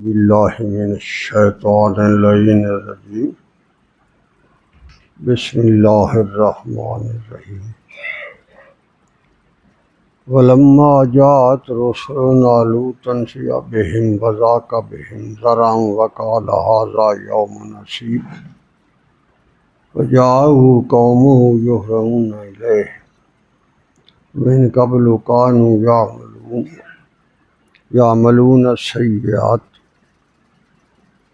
باللہ من الشیطان اللعین الرجیم بسم اللہ الرحمن الرحیم ولما جاءت رسلنا لوطا سیء بهم وضاق بهم ذرعا وقال هذا یوم عصیب فجاءه قومه یهرعون الیہ من قبل كانوا يعملون السیئات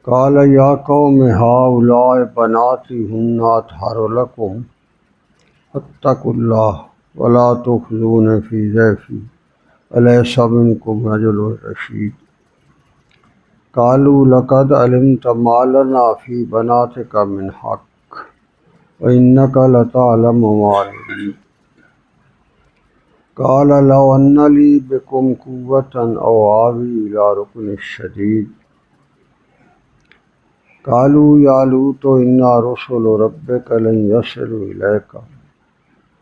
قال یا قوم هؤلاء بناتی هن اطہر لکم فاتقوا اللہ ولا تخزون فی ضیفی الیس منکم رجل رشید قالوا لقد علمت ما لنا فی بناتک من حق وانک لتعلم ما نريد قال لو ان لی بکم قوة او آوی الی رکن شدید قالوا یا لوط انا رسل ربک لن یصلوا الیک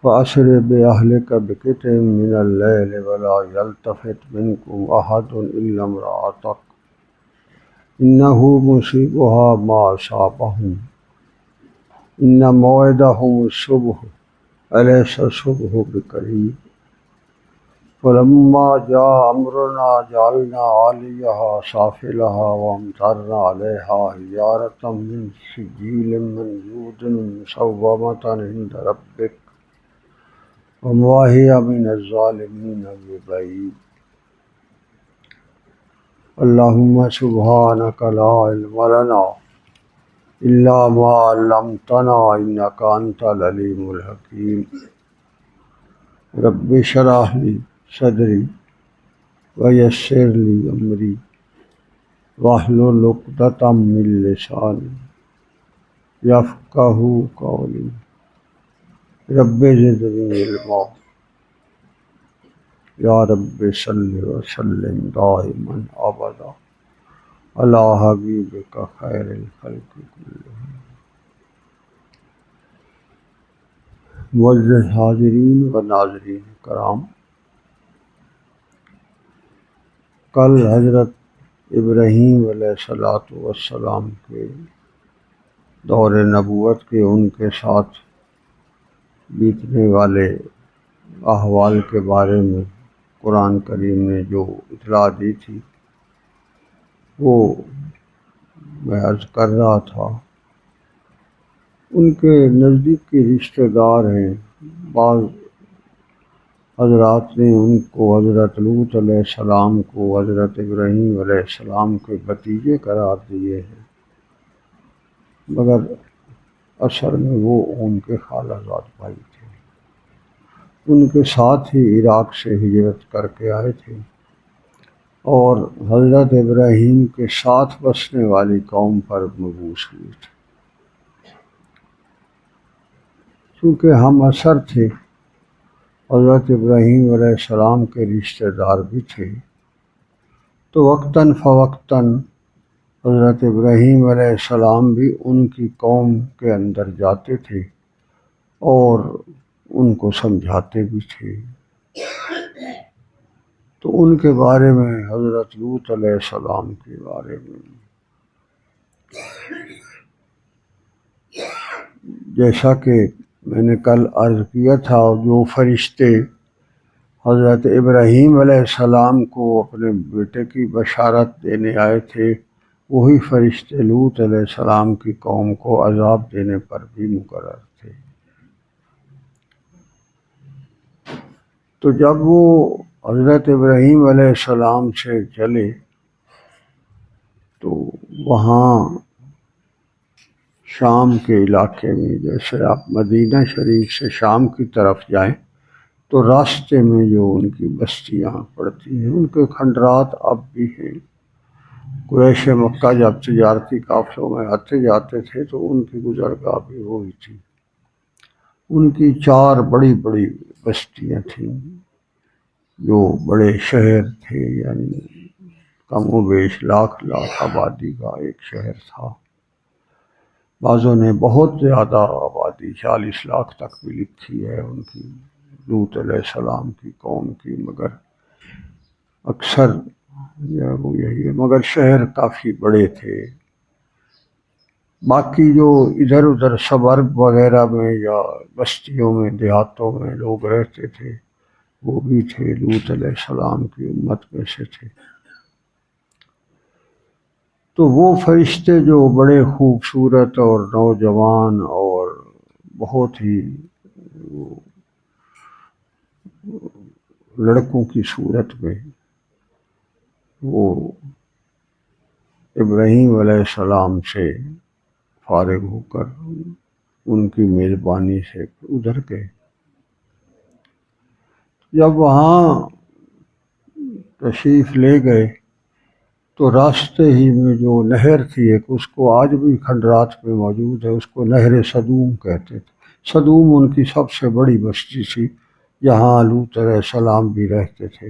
فأسر بأہلک بقطع من اللیل ولا یلتفت منکم احد الا امرأتک انہ مصیبها ما اصابهم ان موعدهم الصبح الیس الصبح بقریب فلما جاء امرنا جعلنا عالیها سافلها وامطرنا علیها حجارة من سجیل منضود مسومة عند ربک وما هي من الظالمین ببعید اللهم سبحانك لا علم لنا الا ما علمتنا انك انت العلیم الحکیم رب اشرح لی صدری ویسر لی امری واحلل عقدۃ من لسانی یفقہوا قولی رب زدنی علما یا رب صلی وسلم دائما ابدا علی حبیبک خیر الخلق کلہم۔ معزز حاضرین و ناظرین کرام، کل حضرت ابراہیم علیہ السلام کے دور نبوت کے ان کے ساتھ بیتنے والے احوال کے بارے میں قرآن کریم نے جو اطلاع دی تھی وہ میں عرض کر رہا تھا۔ ان کے نزدیک کے رشتہ دار ہیں، بعض حضرات نے ان کو حضرت لوط علیہ السلام کو حضرت ابراہیم علیہ السلام کے بھتیجے قرار دیے ہیں، مگر اصل میں وہ ان کے خالہ زاد بھائی تھے۔ ان کے ساتھ ہی عراق سے ہجرت کر کے آئے تھے اور حضرت ابراہیم کے ساتھ بسنے والی قوم پر مبعوث ہوئے تھے۔ چونکہ ہم اثر تھے، حضرت ابراہیم علیہ السلام کے رشتہ دار بھی تھے، تو وقتاً فوقتاً حضرت ابراہیم علیہ السلام بھی ان کی قوم کے اندر جاتے تھے اور ان کو سمجھاتے بھی تھے۔ تو ان کے بارے میں حضرت لوط علیہ السلام کے بارے میں جیسا کہ میں نے کل عرض کیا تھا، جو فرشتے حضرت ابراہیم علیہ السلام کو اپنے بیٹے کی بشارت دینے آئے تھے، وہی فرشتے لوط علیہ السلام کی قوم کو عذاب دینے پر بھی مقرر تھے۔ تو جب وہ حضرت ابراہیم علیہ السلام سے چلے تو وہاں شام کے علاقے میں، جیسے آپ مدینہ شریف سے شام کی طرف جائیں تو راستے میں جو ان کی بستیاں پڑتی ہیں، ان کے کھنڈرات اب بھی ہیں۔ قریش مکہ جب تجارتی قافلوں میں آتے جاتے تھے تو ان کی گزرگاہ بھی وہی تھی۔ ان کی 4 بڑی بڑی بستیاں تھیں جو بڑے شہر تھے، یعنی کم و بیش لاکھ آبادی کا ایک شہر تھا۔ بعضوں نے بہت زیادہ آبادی 40 لاکھ تک بھی لکھی ہے ان کی، لوط علیہ السلام کی قوم کی، مگر اکثر یا وہ یہی ہے، مگر شہر کافی بڑے تھے۔ باقی جو ادھر ادھر سبرب وغیرہ میں یا بستیوں میں دیہاتوں میں لوگ رہتے تھے وہ بھی تھے، لوط علیہ السلام کی امت میں سے تھے۔ تو وہ فرشتے جو بڑے خوبصورت اور نوجوان اور بہت ہی لڑکوں کی صورت میں، وہ ابراہیم علیہ السلام سے فارغ ہو کر ان کی میزبانی سے ادھر گئے۔ جب وہاں تشریف لے گئے تو راستے ہی میں جو نہر تھی ایک، اس کو آج بھی کھنڈرات میں موجود ہے، اس کو نہر صدوم کہتے تھے۔ صدوم ان کی سب سے بڑی بستی تھی، جہاں لوط علیہ السلام بھی رہتے تھے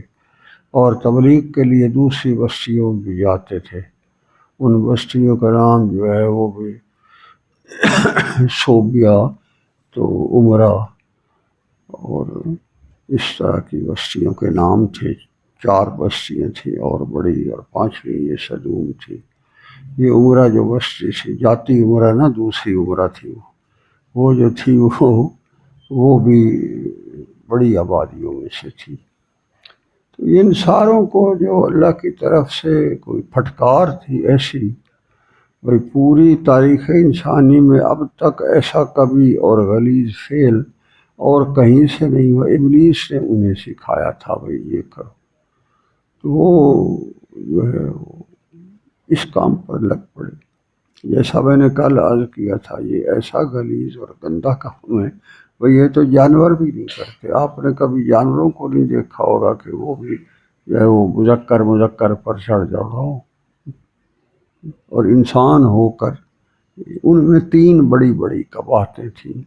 اور تبلیغ کے لیے دوسری بستیوں بھی جاتے تھے۔ ان بستیوں کا نام جو ہے وہ بھی صوبیہ، تو عمرہ اور اس طرح کی بستیوں کے نام تھے۔ 4 بستیاں تھیں اور بڑی، اور 5ویں یہ صدوم تھی۔ یہ عمرہ جو بستی تھی، جاتی عمرہ نہ، دوسری عمرہ تھی وہ جو تھی وہ بھی بڑی آبادیوں میں سے تھی۔ تو ان ساروں کو جو اللہ کی طرف سے کوئی پھٹکار تھی ایسی، بھئی پوری تاریخ انسانی میں اب تک ایسا کبھی اور غلیظ فعل اور کہیں سے نہیں ہوا۔ ابلیس نے انہیں سکھایا تھا بھئی یہ کرو، تو وہ جو ہے اس کام پر لگ پڑے۔ جیسا میں نے کل عرض کیا تھا، یہ ایسا غلیظ اور گندا کام ہے، بھئی یہ تو جانور بھی نہیں کرتے۔ آپ نے کبھی جانوروں کو نہیں دیکھا ہوگا کہ وہ بھی جو ہے وہ مذکر پر چڑھ جاؤ، اور انسان ہو کر ان میں 3 بڑی بڑی قباحتیں تھیں۔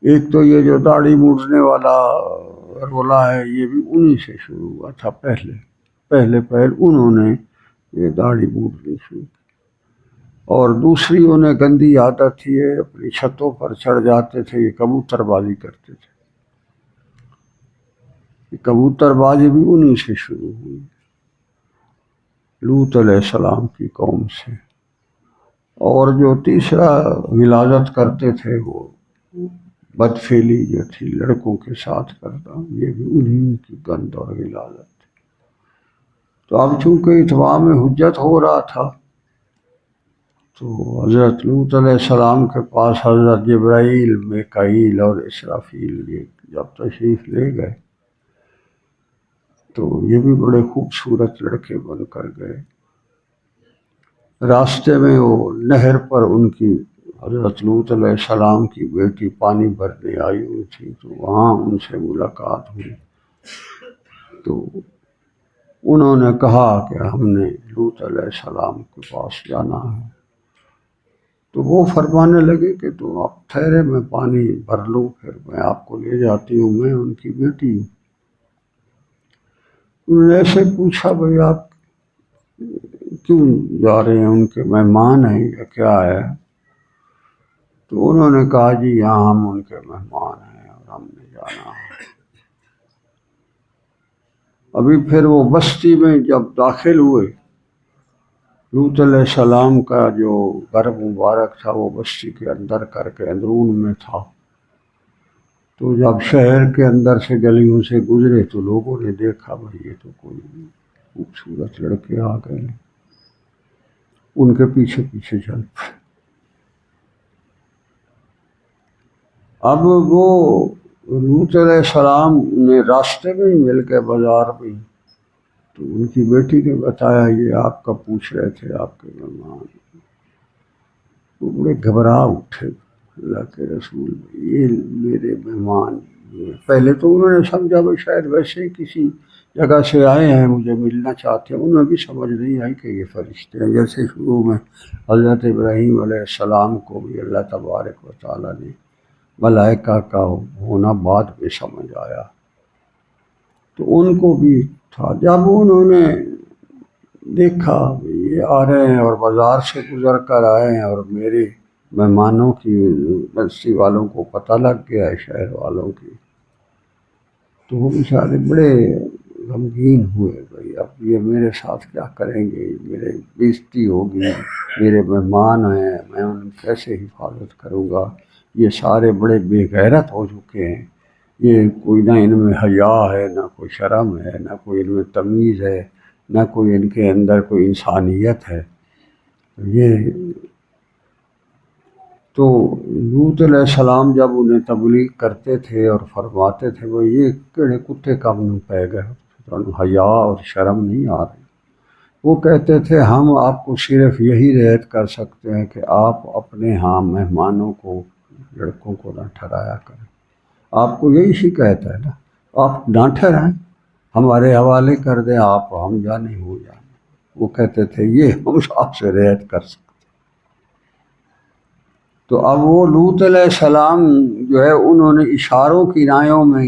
ایک تو یہ جو داڑھی موڑنے والا رولا ہے، یہ بھی انہی سے شروع ہوا تھا۔ پہلے انہوں نے یہ داڑھی موڑنی شروع کی، اور دوسری انہیں گندی عادت تھی، اپنی چھتوں پر چڑھ جاتے تھے، یہ کبوتر بازی کرتے تھے۔ یہ کبوتر بازی بھی انہی سے شروع ہوئی، لوط علیہ السلام کی قوم سے۔ اور جو تیسرا غلاظت کرتے تھے، وہ بدفعلی جو تھی لڑکوں کے ساتھ کرنا، یہ بھی انہی کی گند اور غلاظت تھی۔ تو اب چونکہ اتمام حجت ہو رہا تھا، تو حضرت لوط علیہ السلام کے پاس حضرت جبرائیل، میکائیل اور اسرافیل یہ جب تشریف لے گئے تو یہ بھی بڑے خوبصورت لڑکے بن کر گئے۔ راستے میں وہ نہر پر ان کی حضرت لوط علیہ السلام کی بیٹی پانی بھرنے آئی ہوئی تھی، تو وہاں ان سے ملاقات ہوئی۔ تو انہوں نے کہا کہ ہم نے لوط علیہ السلام کے پاس جانا ہے۔ تو وہ فرمانے لگے کہ تو آپ ٹھہرے، میں پانی بھر لوں، پھر میں آپ کو لے جاتی ہوں، میں ان کی بیٹی ہوں۔ انہوں نے ایسے پوچھا، بھئی آپ کیوں جا رہے ہیں، ان کے مہمان ہیں یا کیا ہے؟ تو انہوں نے کہا جی یہاں ہم ان کے مہمان ہیں اور ہم نے جانا ہے۔ ابھی پھر وہ بستی میں جب داخل ہوئے، لوط علیہ السلام کا جو گھر مبارک تھا وہ بستی کے اندر کر کے اندرون میں تھا۔ تو جب شہر کے اندر سے گلیوں سے گزرے تو لوگوں نے دیکھا، بھئی یہ تو کوئی خوبصورت لڑکے آ گئے ہیں، ان کے پیچھے پیچھے چل پڑے۔ اب وہ لوط علیہ السلام نے راستے میں ہی مل کے بازار میں، تو ان کی بیٹی نے بتایا یہ آپ کا پوچھ رہے تھے، آپ کے مہمان۔ وہ بڑے گھبرا اٹھے، اللہ کے رسول یہ میرے مہمان۔ پہلے تو انہوں نے سمجھا وہ شاید ویسے ہی کسی جگہ سے آئے ہیں، مجھے ملنا چاہتے ہیں، انہیں بھی سمجھ نہیں آئی کہ یہ فرشتے ہیں۔ جیسے شروع میں حضرت ابراہیم علیہ السلام کو بھی اللہ تبارک و تعالیٰ نے ملائکہ کا ہونا بعد میں سمجھ آیا، تو ان کو بھی تھا۔ جب انہوں نے دیکھا یہ آ رہے ہیں اور بازار سے گزر کر آئے ہیں، اور میرے مہمانوں کی بستی والوں کو پتہ لگ گیا ہے، شہر والوں کی، تو وہ بیچارے بڑے غمگین ہوئے، بھائی اب یہ میرے ساتھ کیا کریں گے، میرے بےزتی ہوگی، میرے مہمان ہیں، میں ان کی کیسے حفاظت کروں گا، یہ سارے بڑے بے غیرت ہو چکے ہیں، یہ کوئی نہ ان میں حیا ہے، نہ کوئی شرم ہے، نہ کوئی ان میں تمیز ہے، نہ کوئی ان کے اندر کوئی انسانیت ہے۔ یہ تو لوط علیہ السلام جب انہیں تبلیغ کرتے تھے اور فرماتے تھے وہ یہ کیڑے کتے کم نوں پہ گئے، حیا اور شرم نہیں آ رہی، وہ کہتے تھے ہم آپ کو صرف یہی رعایت کر سکتے ہیں کہ آپ اپنے ہاں مہمانوں کو، لڑکوں کو نہ ٹھہرایا کریں، آپ کو یہی شکایت ہے نا، آپ نہ ٹھہرائیں، ہمارے حوالے کر دیں، آپ ہم جانے ہو جانے۔ وہ کہتے تھے یہ ہم آپ سے رعایت کر سکتے۔ تو اب وہ لوط علیہ السلام جو ہے انہوں نے اشاروں کنایوں میں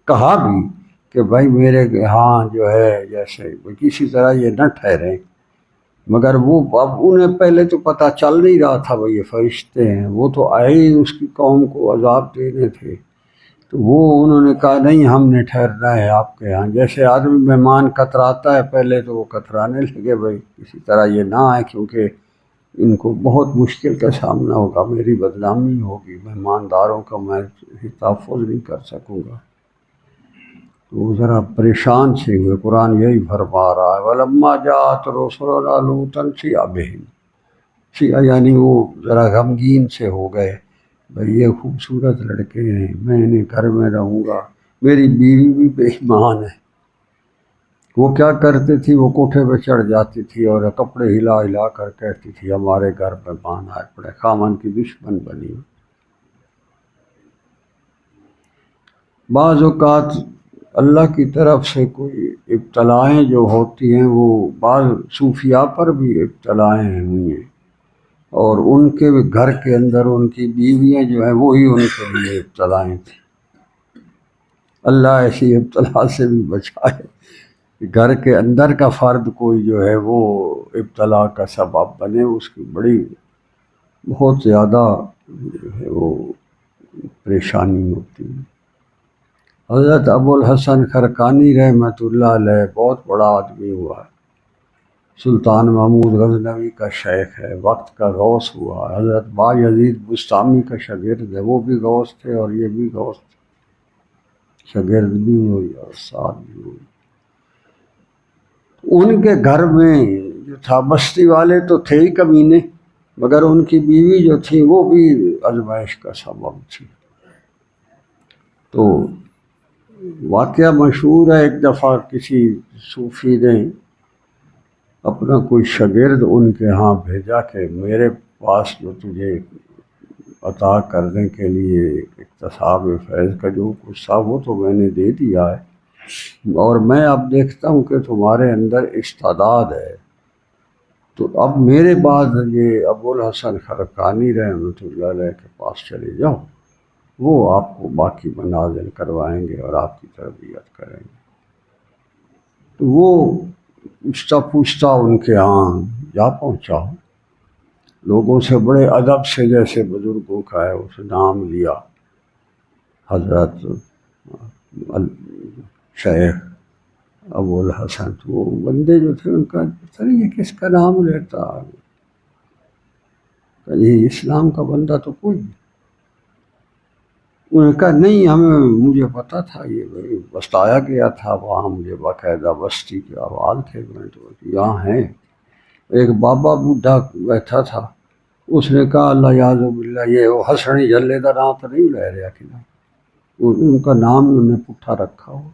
کہا بھی کہ بھائی میرے ہاں جو ہے جیسے کسی طرح یہ نہ ٹھہریں، مگر وہ اب انہیں پہلے تو پتہ چل نہیں رہا تھا بھائی یہ فرشتے ہیں، وہ تو آئے ہی اس کی قوم کو عذاب دینے تھے، تو وہ انہوں نے کہا نہیں ہم نے ٹھہرنا ہے آپ کے ہاں، جیسے آدمی مہمان کتراتا ہے پہلے تو وہ کترانے لگے بھائی کسی طرح یہ نہ آئے، کیونکہ ان کو بہت مشکل کا سامنا ہوگا، میری بدنامی ہوگی، مہمانداروں کا میں تحفظ نہیں کر سکوں گا۔ تو وہ ذرا پریشان سے ہوئے، قرآن یہی فرما رہا ہے وَلَمَّا جَاءَتْ رُسُلُنَا لُوطًا سِیَّ بِهِمْ، سیاہ یعنی وہ ذرا غمگین سے ہو گئے، بھئی یہ خوبصورت لڑکے ہیں، میں انہیں گھر میں رہوں گا، میری بیوی بھی بے ایمان ہے، وہ کیا کرتی تھی، وہ کوٹھے پہ چڑھ جاتی تھی اور کپڑے ہلا ہلا کر کہتی تھی ہمارے گھر پہ مہمان آئے پڑے، خامن کی دشمن بنی۔ بعض اوقات اللہ کی طرف سے کوئی ابتلائیں جو ہوتی ہیں وہ بعض صوفیاء پر بھی ابتلائیں ہوئی ہیں، اور ان کے گھر کے اندر ان کی بیویاں جو ہیں وہی ان کے لیے ابتلائیں تھیں۔ اللہ ایسی ابتلا سے بھی بچائے کہ گھر کے اندر کا فرد کوئی جو ہے وہ ابتلا کا سبب بنے، اس کی بڑی بہت زیادہ جو ہے وہ پریشانی ہوتی ہے۔ حضرت ابو الحسن خرقانی رحمۃ اللہ علیہ بہت بڑا آدمی ہوا ہے، سلطان محمود غزنوی کا شیخ ہے، وقت کا غوث ہوا، حضرت بایزید بستامی کا شاگرد ہے، وہ بھی غوث تھے اور یہ بھی غوث تھے، شاگرد بھی ہوئی اور استاد بھی ہوئی۔ ان کے گھر میں جو تھا بستی والے تو تھے ہی کمینے، مگر ان کی بیوی جو تھی وہ بھی آزمائش کا سبب تھی۔ تو واقعہ مشہور ہے، ایک دفعہ کسی صوفی نے اپنا کوئی شاگرد ان کے ہاں بھیجا کہ میرے پاس جو تجھے عطا کرنے کے لیے اکتساب فیض کا جو کچھ تھا وہ تو میں نے دے دیا ہے، اور میں اب دیکھتا ہوں کہ تمہارے اندر استعداد ہے، تو اب میرے بعد یہ ابو الحسن خرقانی رحمۃ اللہ علیہ کے پاس چلے جاؤ، وہ آپ کو باقی منازل کروائیں گے اور آپ کی تربیت کریں گے۔ تو وہ پوچھتا پوچھتا ان کے ہاں جا پہنچا، لوگوں سے بڑے ادب سے جیسے بزرگوں کا ہے اس نام لیا، حضرت شیخ ابو الحسن۔ تو وہ بندے جو تھے ان کا پتہ نہیں یہ کس کا نام لیتا، یہ اسلام کا بندہ تو کوئی نہیں۔ انہوں نے کہا نہیں مجھے پتا تھا، یہ بتایا گیا تھا، وہاں مجھے باقاعدہ بستی کے احوال تھے، میں تو یہاں ہیں۔ ایک بابا بوڑھا بیٹھا تھا، اس نے کہا اللہ یعوذ باللہ، یہ وہ ہسنی جلے کا نام تو نہیں لے رہا کہ نا، ان کا نام انہوں نے پٹھا رکھا ہو۔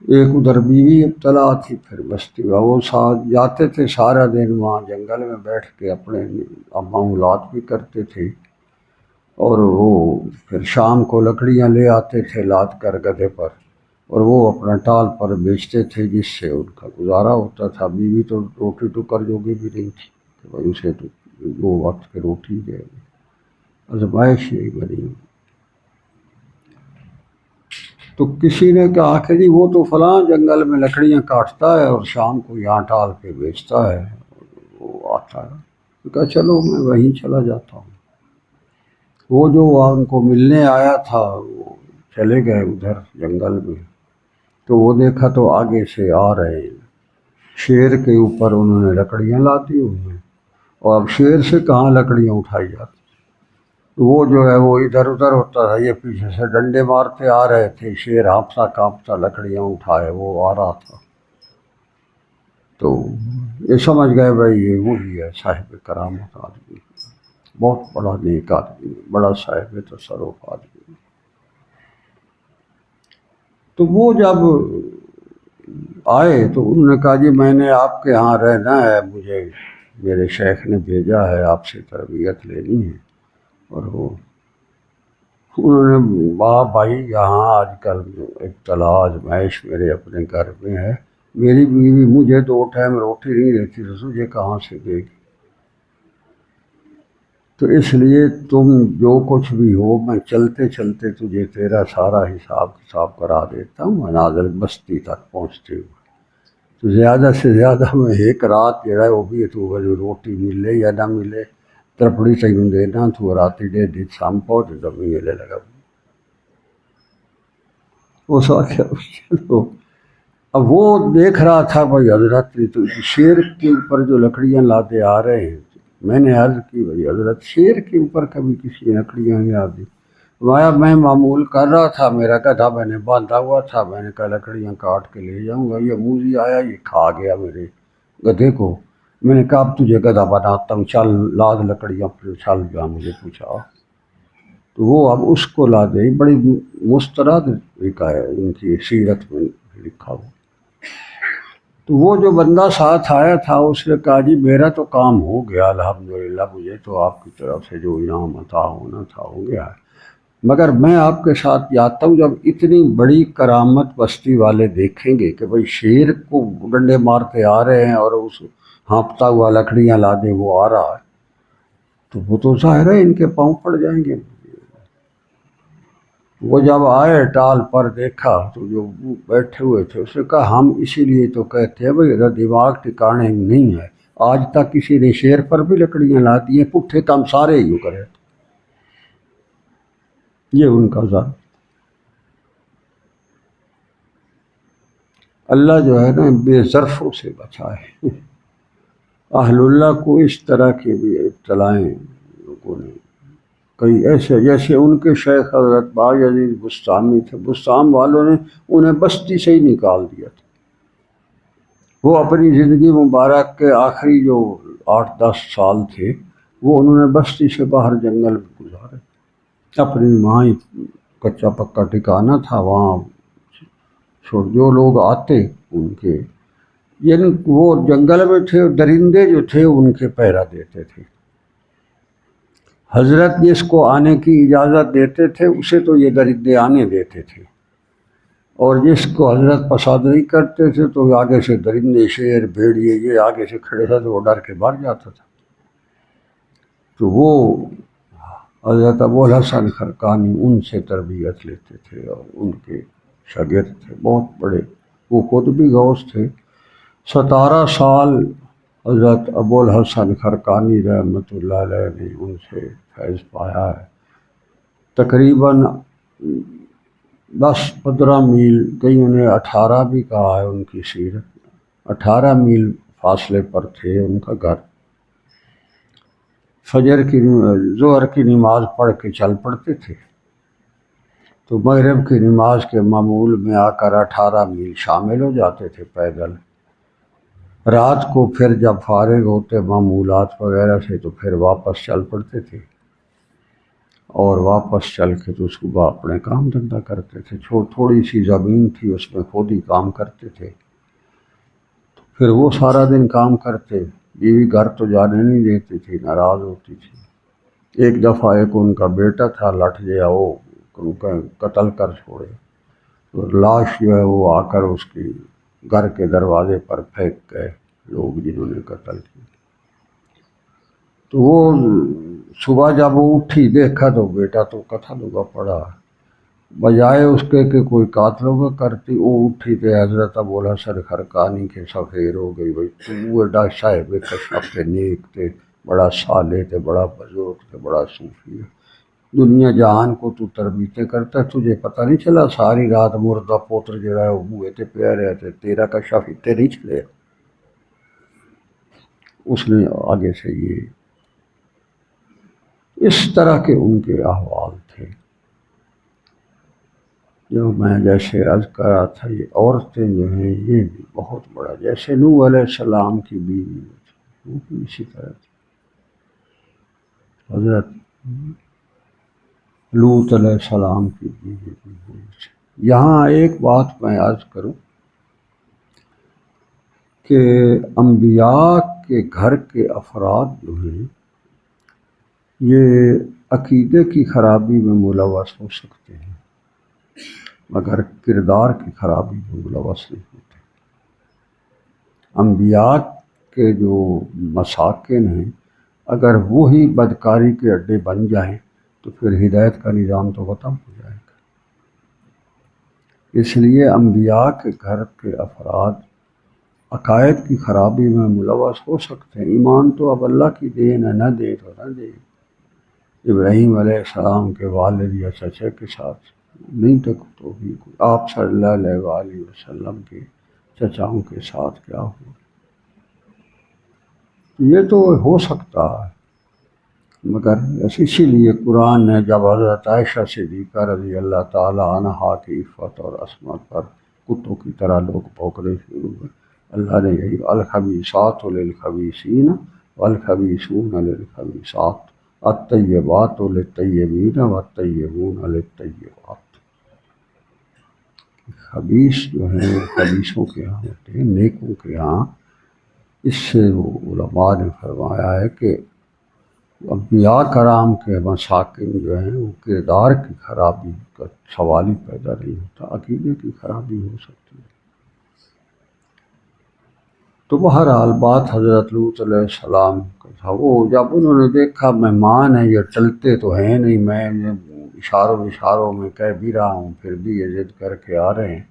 ایک ادھر بیوی ابتلا تھی، پھر بستی وہ ساتھ جاتے تھے سارا دن وہاں جنگل میں بیٹھ کے اپنے معمولات بھی کرتے تھے، اور وہ پھر شام کو لکڑیاں لے آتے تھے لاد کر گدھے پر، اور وہ اپنا ٹال پر بیچتے تھے جس سے ان کا گزارا ہوتا تھا۔ بیوی تو روٹی ٹکر جوگی بھی نہیں تھی کہ بھائی اسے تو دو وقت کی روٹی دے، آزمائش یہی بنی۔ تو کسی نے کہا کہ جی وہ تو فلاں جنگل میں لکڑیاں کاٹتا ہے اور شام کو یہاں ٹال پہ بیچتا ہے، وہ آتا ہے۔ کہا چلو میں وہیں چلا جاتا ہوں۔ وہ جو ان کو ملنے آیا تھا وہ چلے گئے ادھر جنگل میں، تو وہ دیکھا تو آگے سے آ رہے ہیں، شیر کے اوپر انہوں نے لکڑیاں لاتی ہوئی ہیں، اور اب شیر سے کہاں لکڑیاں اٹھائی جاتی، وہ جو ہے وہ ادھر ادھر ہوتا تھا، یہ پیچھے سے ڈنڈے مارتے آ رہے تھے، شیر ہانپتا کانپتا لکڑیاں اٹھائے وہ آ رہا تھا، تو یہ سمجھ گئے بھائی یہ وہی ہے صاحب کرامت آدمی، بہت بڑا نیک آدمی، بڑا صاحب تصرف آدمی۔ تو وہ جب آئے تو انہوں نے کہا جی میں نے آپ کے ہاں رہنا ہے، مجھے میرے شیخ نے بھیجا ہے آپ سے تربیت لینی ہے، اور وہ انہوں نے کہا بھائی یہاں آج کل ابتلا آزمائش میرے اپنے گھر میں ہے، میری بیوی مجھے 2 ٹائم روٹی نہیں دیتی تو تجھے کہاں سے دے گی، تو اس لیے تم جو کچھ بھی ہو میں چلتے چلتے تجھے تیرا سارا حساب کتاب کرا دیتا ہوں منازل بستی تک پہنچتے ہوئے، تو زیادہ سے زیادہ میں ایک رات جڑا وہ بھی تو روٹی ملے یا نہ ملے ترپڑی تینوں دینا تو رات ڈے شام پہنچ تو ملے لگا اس آخیا چلو۔ اب وہ دیکھ رہا تھا بھائی حضرت تو شیر کے اوپر جو لکڑیاں لاتے آ رہے ہیں، میں نے عرض کی بھائی حضرت شیر کے اوپر کبھی کسی نے لکڑیاں نہیں لاتی، میں معمول کر رہا تھا، میرا گدھا میں نے باندھا ہوا تھا، میں نے کہا لکڑیاں کاٹ کے لے جاؤں گا، یہ موزی آیا یہ کھا گیا میرے گدھے کو، میں نے کہا اب تجھے گدھا بناتا ہوں، چل لاد لکڑیاں پھر چل جا مجھے پوچھا، تو وہ اب اس کو لا دے، بڑی مسترد لکھا ہے ان کی سیرت میں لکھا ہوا۔ تو وہ جو بندہ ساتھ آیا تھا اس نے کہا جی میرا تو کام ہو گیا الحمدللہ، مجھے تو آپ کی طرف سے جو انعام عطا ہونا تھا ہو گیا ہے، مگر میں آپ کے ساتھ جاتا ہوں، جب اتنی بڑی کرامت بستی والے دیکھیں گے کہ بھائی شیر کو ڈنڈے مارتے آ رہے ہیں اور اس ہانپتا ہوا لکڑیاں لا دے وہ آ رہا ہے، تو وہ تو ظاہر ہے ان کے پاؤں پڑ جائیں گے۔ وہ جب آئے ٹال پر دیکھا تو جو بیٹھے ہوئے تھے اس نے کہا ہم اسی لیے تو کہتے ہیں بھائی دماغ ٹھکانے نہیں ہے، آج تک کسی نے شیر پر بھی لکڑیاں لا دی ہیں، پٹھے کام سارے ہی کرے، یہ ان کا ذات۔ اللہ جو ہے نا بے ظرفوں سے بچائے، اہل اللہ کو اس طرح کی بھی ابتلائیں لوگوں نے، کئی ایسے جیسے ان کے شیخ حضرت بایزید بستامی تھے، بستام والوں نے انہیں بستی سے ہی نکال دیا تھا، وہ اپنی زندگی مبارک کے آخری جو 8-10 سال تھے وہ انہوں نے بستی سے باہر جنگل میں گزارے، اپنی وہاں ہی کچا پکا ٹھکانا تھا، وہاں جو لوگ آتے ان کے یعنی وہ جنگل میں تھے، درندے جو تھے ان کے پہرا دیتے تھے، حضرت جس کو آنے کی اجازت دیتے تھے اسے تو یہ درندے آنے دیتے تھے، اور جس کو حضرت پسند نہیں کرتے تھے تو آگے سے درندے شیر بھیڑیے یہ آگے سے کھڑے تھے تو وہ ڈر کے بھاگ جاتا تھا۔ تو وہ حضرت ابوالحسن خرقانی ان سے تربیت لیتے تھے اور ان کے شاگرد تھے، بہت بڑے، وہ خود بھی غوث تھے، 17 سال حضرت ابوالحسن خرقانی رحمۃ اللہ علیہ نے ان سے فیض پایا ہے، تقریباً 10-15 میل، کئیوں نے 18 بھی کہا ہے ان کی سیرت، 18 میل فاصلے پر تھے ان کا گھر، ظہر کی نماز پڑھ کے چل پڑتے تھے تو مغرب کی نماز کے معمول میں آ کر 18 میل شامل ہو جاتے تھے پیدل، رات کو پھر جب فارغ ہوتے معمولات وغیرہ سے تو پھر واپس چل پڑتے تھے، اور واپس چل کے تو صبح اپنے کام دھندا کرتے تھے، تھوڑی سی زمین تھی اس میں خود ہی کام کرتے تھے، پھر وہ سارا دن کام کرتے، بیوی گھر تو جانے نہیں دیتی تھی، ناراض ہوتی تھی، ایک دفعہ ایک ان کا بیٹا تھا لٹ گیا، وہ ان کا قتل کر چھوڑے، اور لاش جو ہے وہ آ کر اس کی گھر کے دروازے پر پھینک گئے لوگ جنہوں نے قتل کیا، تو وہ صبح جب وہ اٹھی دیکھا تو بیٹا تو قتل ہوا پڑا، بجائے اس کے کہ کوئی قاتلوں کا کرتی، وہ اٹھی تو حضرت ابوالحسن خرقانی کے سفیر ہو گئی، بھائی تو ایڈا صاحب کشف تھے، نیک تھے، بڑا صالح تھے، بڑا بزرگ تھے، بڑا صوفی ہے، دنیا جہان کو تو تربیتیں کرتا ہے، تجھے پتہ نہیں چلا ساری رات مردہ پوتر جو ہے وہ بوئے تے پیا رہے تھے، تیرا کشا فیتے نہیں چلے۔ اس نے آگے سے یہ اس طرح کے ان کے احوال تھے۔ جو میں جیسے عرض کر رہا تھا، یہ عورتیں جو ہیں یہ بھی بہت بڑا، جیسے نوح علیہ السلام کی بیوی تھی وہ بھی اسی طرح تھی، حضرت لوط علیہ السلام کی بیوی بھی ہوئی تھی۔ یہاں ایک بات میں عرض کروں کہ انبیاء کے گھر کے افراد جو ہیں یہ عقیدے کی خرابی میں ملوث ہو سکتے ہیں مگر کردار کی خرابی میں ملوث نہیں ہوتے۔ انبیاء کے جو مساکن ہیں اگر وہی بدکاری کے اڈے بن جائیں تو پھر ہدایت کا نظام تو ختم ہو جائے گا۔ اس لیے انبیاء کے گھر کے افراد عقائد کی خرابی میں ملوث ہو سکتے ہیں۔ ایمان تو اب اللہ کی دین ہے، نہ دے تو نہ دے۔ ابراہیم علیہ السلام کے والد یا چچا کے ساتھ نہیں تک تو بھی آپ صلی اللہ علیہ وآلہ وسلم کے چچاؤں کے ساتھ کیا ہوا، یہ تو ہو سکتا ہے مگر اسی لیے قرآن نے جب حضرت عائشہ صدیقہ رضی اللہ تعالی عنہا کی عفت اور عصمت پر کتوں کی طرح لوگ بھونکنے شروع ہوئے، اللہ نے یہی الخبیثات للخبیثین والخبیثون للخبیثات الطیبات للطیبین والطیبون للطیبات۔ خبیث جو ہیں خبیثوں کے ہاں ہوتے ہیں، نیکوں کے ہاں۔ اس سے علماء نے فرمایا ہے کہ انبیاء کرام کے مساکن جو ہیں وہ کردار کی خرابی کا سوال ہی پیدا نہیں ہوتا، عقیدے کی خرابی ہو سکتی ہے۔ تو بہرحال بات حضرت لوط علیہ السلام کا تھا، وہ جب انہوں نے دیکھا مہمان ہیں یہ چلتے تو ہیں نہیں، میں اشاروں میں کہہ بھی رہا ہوں پھر بھی یہ ضد کر کے آ رہے ہیں،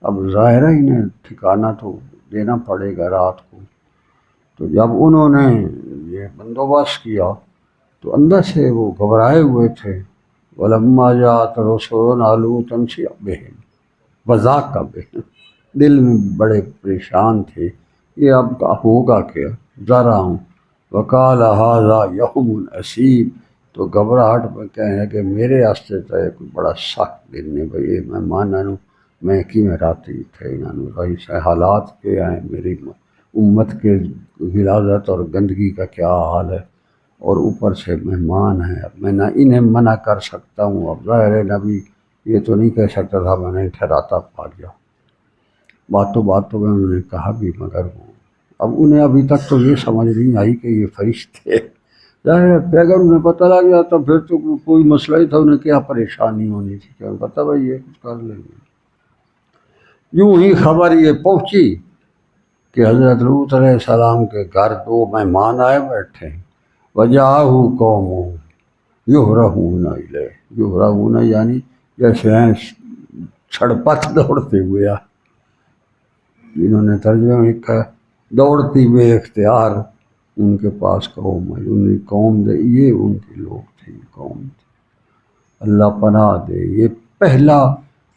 اب ظاہر ہے انہیں ٹھکانہ تو دینا پڑے گا رات کو۔ تو جب انہوں نے یہ بندوبست کیا تو اندر سے وہ گھبرائے ہوئے تھے، وَلَمَّا جَاءَتْ رُسُلُنَا لُوطًا سِیَّءَ بِهِمْ وَضَاقَ بِهِمْ، دل میں بڑے پریشان تھے، یہ اب ہوگا کیا، ذرا ہوں۔ وَقَالَ هَٰذَا يَوْمٌ عَسِیرٌ، تو گھبراہٹ میں کہنے لگے میرے واسطے تو ایک بڑا سخت دن ہے بھئی، مہمانوں میں کیویں راتی تھے انہوں رہی سے حالات کے ہیں، میری امت کے غلاظت اور گندگی کا کیا حال ہے، اور اوپر سے مہمان ہیں، اب میں نہ انہیں منع کر سکتا ہوں، اب ظاہر نبی یہ تو نہیں کہہ سکتا تھا میں نے ٹھہراتا پا گیا، باتوں میں انہوں نے کہا بھی مگر وہ اب انہیں ابھی تک تو یہ سمجھ نہیں آئی کہ یہ فرشتے، ظاہر ہے پھر اگر انہیں پتہ لگ جاتا پھر تو کوئی مسئلہ ہی تھا، انہیں کیا پریشانی ہونی تھی، کہ پتہ بھائی یہ کچھ کر لیں گے۔ یوں ہی خبر یہ پہنچی کہ حضرت لوط علیہ السلام کے گھر دو مہمان آئے بیٹھے، وَجَاءَهُ قَوْمُهُ يُهْرَعُونَ إِلَيْهِ، یہرعون یعنی جیسے ہیں چھڑپت دوڑتے ہوئے آ، جنہوں نے ترجمہ میں لکھا دوڑتی بے اختیار ان کے پاس قوم ہے، ان کی قوم دے، یہ ان کے لوگ تھے، قوم تھی۔ اللہ پناہ دے، یہ پہلا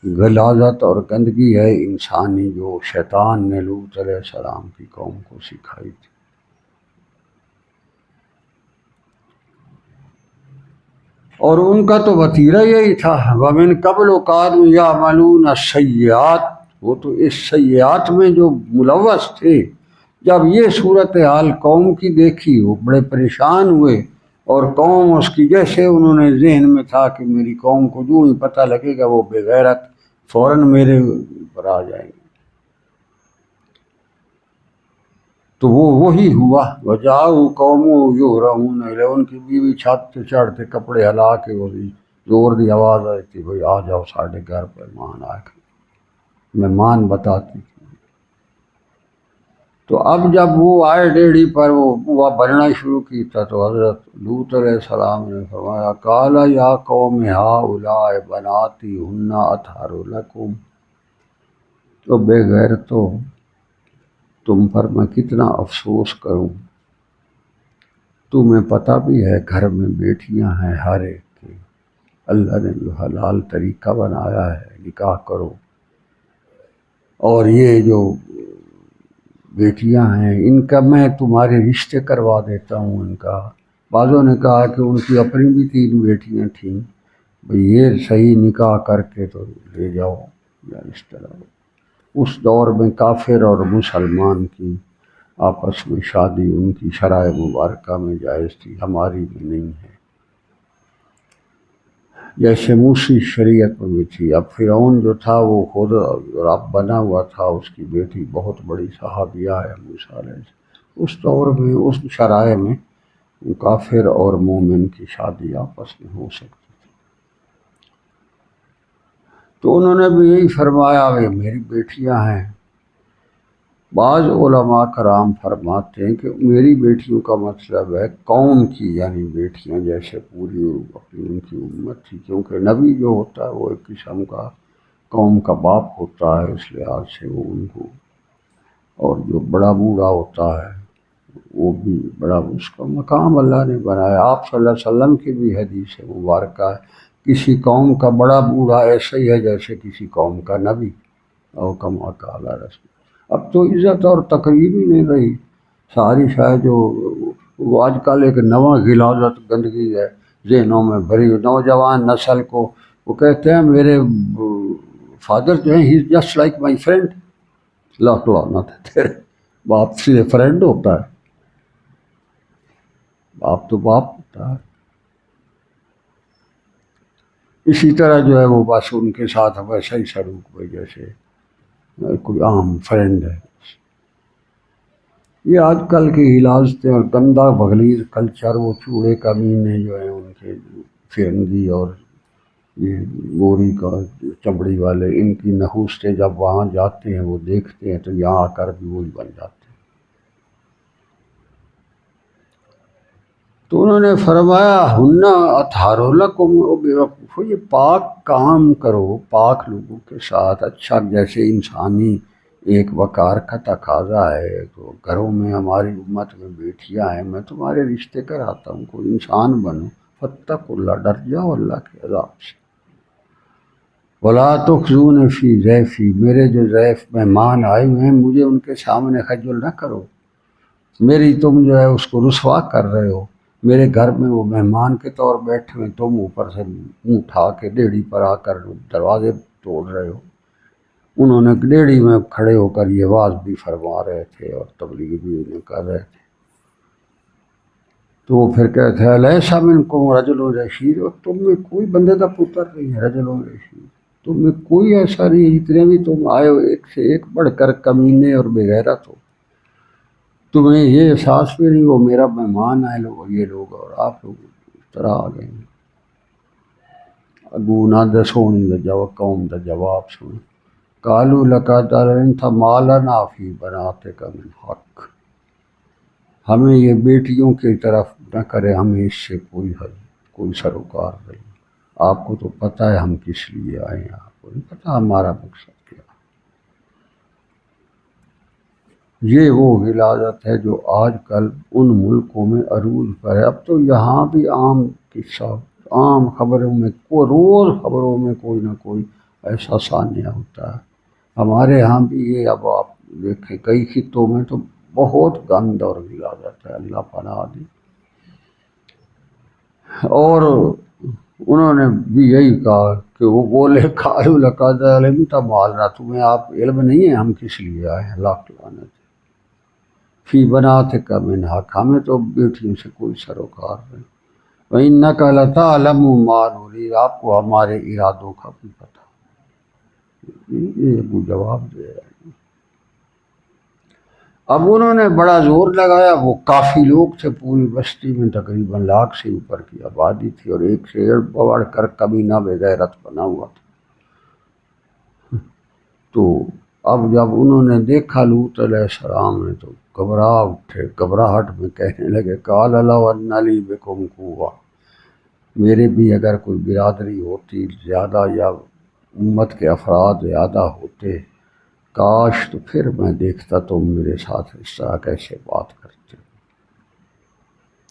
غلاظت اور گندگی ہے انسانی جو شیطان نے لوط علیہ السلام کی قوم کو سکھائی تھی۔ اور ان کا تو وتیرہ یہی تھا، وَمِن قَبْلُ كَانُوا يَعْمَلُونَ السَّيِّئَاتِ، وہ تو اس سیئات میں جو ملوث تھے، جب یہ صورتحال قوم کی دیکھی وہ بڑے پریشان ہوئے، اور قوم اس کی جیسے انہوں نے ذہن میں تھا کہ میری قوم کو جو ہی پتہ لگے گا وہ بے غیرت فوراً میرے پر آ جائیں گے، تو وہ وہی ہوا، وَجَاءَهُ قَوْمُهُ يُهْرَعُونَ إِلَيْهِ، ان کی بیوی چھت سے چڑھتے کپڑے ہلا کے وہی زور دی آواز آئی تھی بھئی آ جاؤ ساڑھے گھر پر مہمان آئے گا، مہمان بتاتی تھی۔ تو اب جب وہ آئے ڈیڑھی پر وہ بوا بننا شروع کی تھا تو حضرت لوط علیہ السلام نے فرمایا قَالَ يَا قَوْمِ هَٰؤُلَاءِ بَنَاتِي هُنَّ أَطْهَرُ لَكُمْ، تو بے غیرتو تم پر میں کتنا افسوس کروں، تمہیں پتہ بھی ہے گھر میں بیٹیاں ہیں ہر ایک کی، اللہ نے جو حلال طریقہ بنایا ہے نکاح کرو. اور یہ جو بیٹیاں ہیں ان کا میں تمہارے رشتے کروا دیتا ہوں ان کا. بعضوں نے کہا کہ ان کی اپنی بھی 3 بیٹیاں تھیں، بھئی یہ صحیح نکاح کر کے تو لے جاؤ یا اس طرح. اس دور میں کافر اور مسلمان کی آپس میں شادی ان کی شرائع مبارکہ میں جائز تھی، ہماری میں نہیں ہے. جیسے موسی شریعت میں بھی تھی. اب فرعون جو تھا وہ خود رب بنا ہوا تھا، اس کی بیٹی بہت بڑی صحابیہ ہے موسیٰ علیہ السلام. اس دور میں اس شرائع میں کافر اور مومن کی شادی آپس میں ہو سکتی تھی. تو انہوں نے بھی یہی فرمایا کہ میری بیٹیاں ہیں. بعض علماء کرام فرماتے ہیں کہ میری بیٹیوں کا مطلب ہے قوم کی، یعنی بیٹیاں جیسے پوری اپنی ان کی امت تھی، کیونکہ نبی جو ہوتا ہے وہ ایک قسم کا قوم کا باپ ہوتا ہے، اس لحاظ سے وہ ان کو. اور جو بڑا بوڑھا ہوتا ہے وہ بھی بڑا اس کا مقام اللہ نے بنایا. آپ صلی اللہ علیہ وسلم کی بھی حدیث مبارکہ ہے کسی قوم کا بڑا بوڑھا ایسا ہی ہے جیسے کسی قوم کا نبی، اور کما قال رسول. اب تو عزت اور تقریب ہی نہیں رہی ساری. شاید جو وہ آج کل ایک نواں غلاظت گندگی ہے ذہنوں میں بھری. نوجوان نسل کو وہ کہتے ہیں میرے فادر جو ہیں he just like my friend. Lakh لعنت ہے تیرے باپ سے فرینڈ ہوتا ہے؟ باپ تو باپ ہوتا ہے. اسی طرح جو ہے وہ بس ان کے ساتھ ویسا ہی سلوک ہوئے جیسے کوئی عام فرینڈ ہے. یہ آج کل کی ہلاستیں اور گندہ بغلیظ کلچر، وہ چوڑے کمینے جو ہیں ان کے فرنگی اور یہ گوری کا چمڑی والے، ان کی نحوستیں جب وہاں جاتے ہیں وہ دیکھتے ہیں تو یہاں آ کر بھی وہی بن جاتے ہیں. تو انہوں نے فرمایا ہنہ اطہار لکم. بے وقوفو یہ پاک کام کرو پاک لوگوں کے ساتھ. اچھا جیسے انسانی ایک وقار کا تقاضا ہے، تو گھروں میں ہماری امت میں بیٹیاں ہیں، میں تمہارے رشتے کراتا ہوں، کوئی انسان بنو. فاتقوا اللہ، ڈر جاؤ اللہ کے عذاب سے. ولا تخزون فی ضیفی، میرے جو ضیف مہمان آئے ہوئے ہیں مجھے ان کے سامنے خجل نہ کرو. میری تم جو ہے اس کو رسوا کر رہے ہو. میرے گھر میں وہ مہمان کے طور بیٹھے ہوئے، تم اوپر سے منہ اٹھا کے ڈیڑھی پر آ کر دروازے توڑ رہے ہو. انہوں نے ڈیڑھی میں کھڑے ہو کر یہ واز بھی فرما رہے تھے اور تبلیغ بھی انہیں کر رہے تھے. تو وہ پھر کہتے ہیں الیس منکم رجل رشید، اور تم میں کوئی بندے کا پتر نہیں ہے. رجل رشید، تم میں کوئی ایسا نہیں ہے. جتنے بھی تم آئے ہو ایک سے ایک بڑھ کر کمینے اور بے غیرت ہو. تمہیں یہ احساس بھی نہیں وہ میرا مہمان آئے لوگ یہ لوگ، اور آپ لوگ اس طرح آ گئے ہیں. اگو نہ دسونی دا جواب قوم دا جواب سن. قالوا لقد علمت ما لنا فی بناتک من حق. ہمیں یہ بیٹیوں کی طرف نہ کرے، ہمیں اس سے کوئی حد کوئی سروکار نہیں. آپ کو تو پتہ ہے ہم کس لیے آئے ہیں، آپ کو نہیں پتہ ہمارا مقصد کیا. یہ وہ غلاظت ہے جو آج کل ان ملکوں میں عروج پر ہے. اب تو یہاں بھی عام قصہ، عام خبروں میں روز خبروں میں کوئی نہ کوئی ایسا سانیہ ہوتا ہے. ہمارے ہاں بھی یہ اب آپ دیکھیں کئی خطوں میں تو بہت گند اور غلاظت ہے، اللہ پناہ دے. اور انہوں نے بھی یہی کہا کہ وہ بولے قالوا لقد علمت ما لنا، تمہیں آپ علم نہیں ہے ہم کس لیے آئے ہیں. لاکھ لعنت فی بناتک من حق، ہمیں تو بیٹیوں سے کوئی سروکار نہیں. وَإِنَّكَ لَتَعْلَمُ مَا نُرِيدُ، آپ کو ہمارے ارادوں کا بھی پتہ. یہ ابو جواب دے رہے ہیں. اب انہوں نے بڑا زور لگایا. وہ کافی لوگ تھے، پوری بستی میں تقریباً 1,00,000 سے اوپر کی آبادی تھی، اور ایک سے ایک بڑھ کر کمینہ بے غیرت بنا ہوا تھا. تو اب جب انہوں نے دیکھا لوط علیہ السلام نے تو گھبرا اٹھے. گھبراہٹ میں کہنے لگے قال لو ان لی بکم قوۃ، میرے بھی اگر کوئی برادری ہوتی زیادہ یا امت کے افراد زیادہ ہوتے کاش، تو پھر میں دیکھتا تم میرے ساتھ اس طرح کیسے بات کرتے.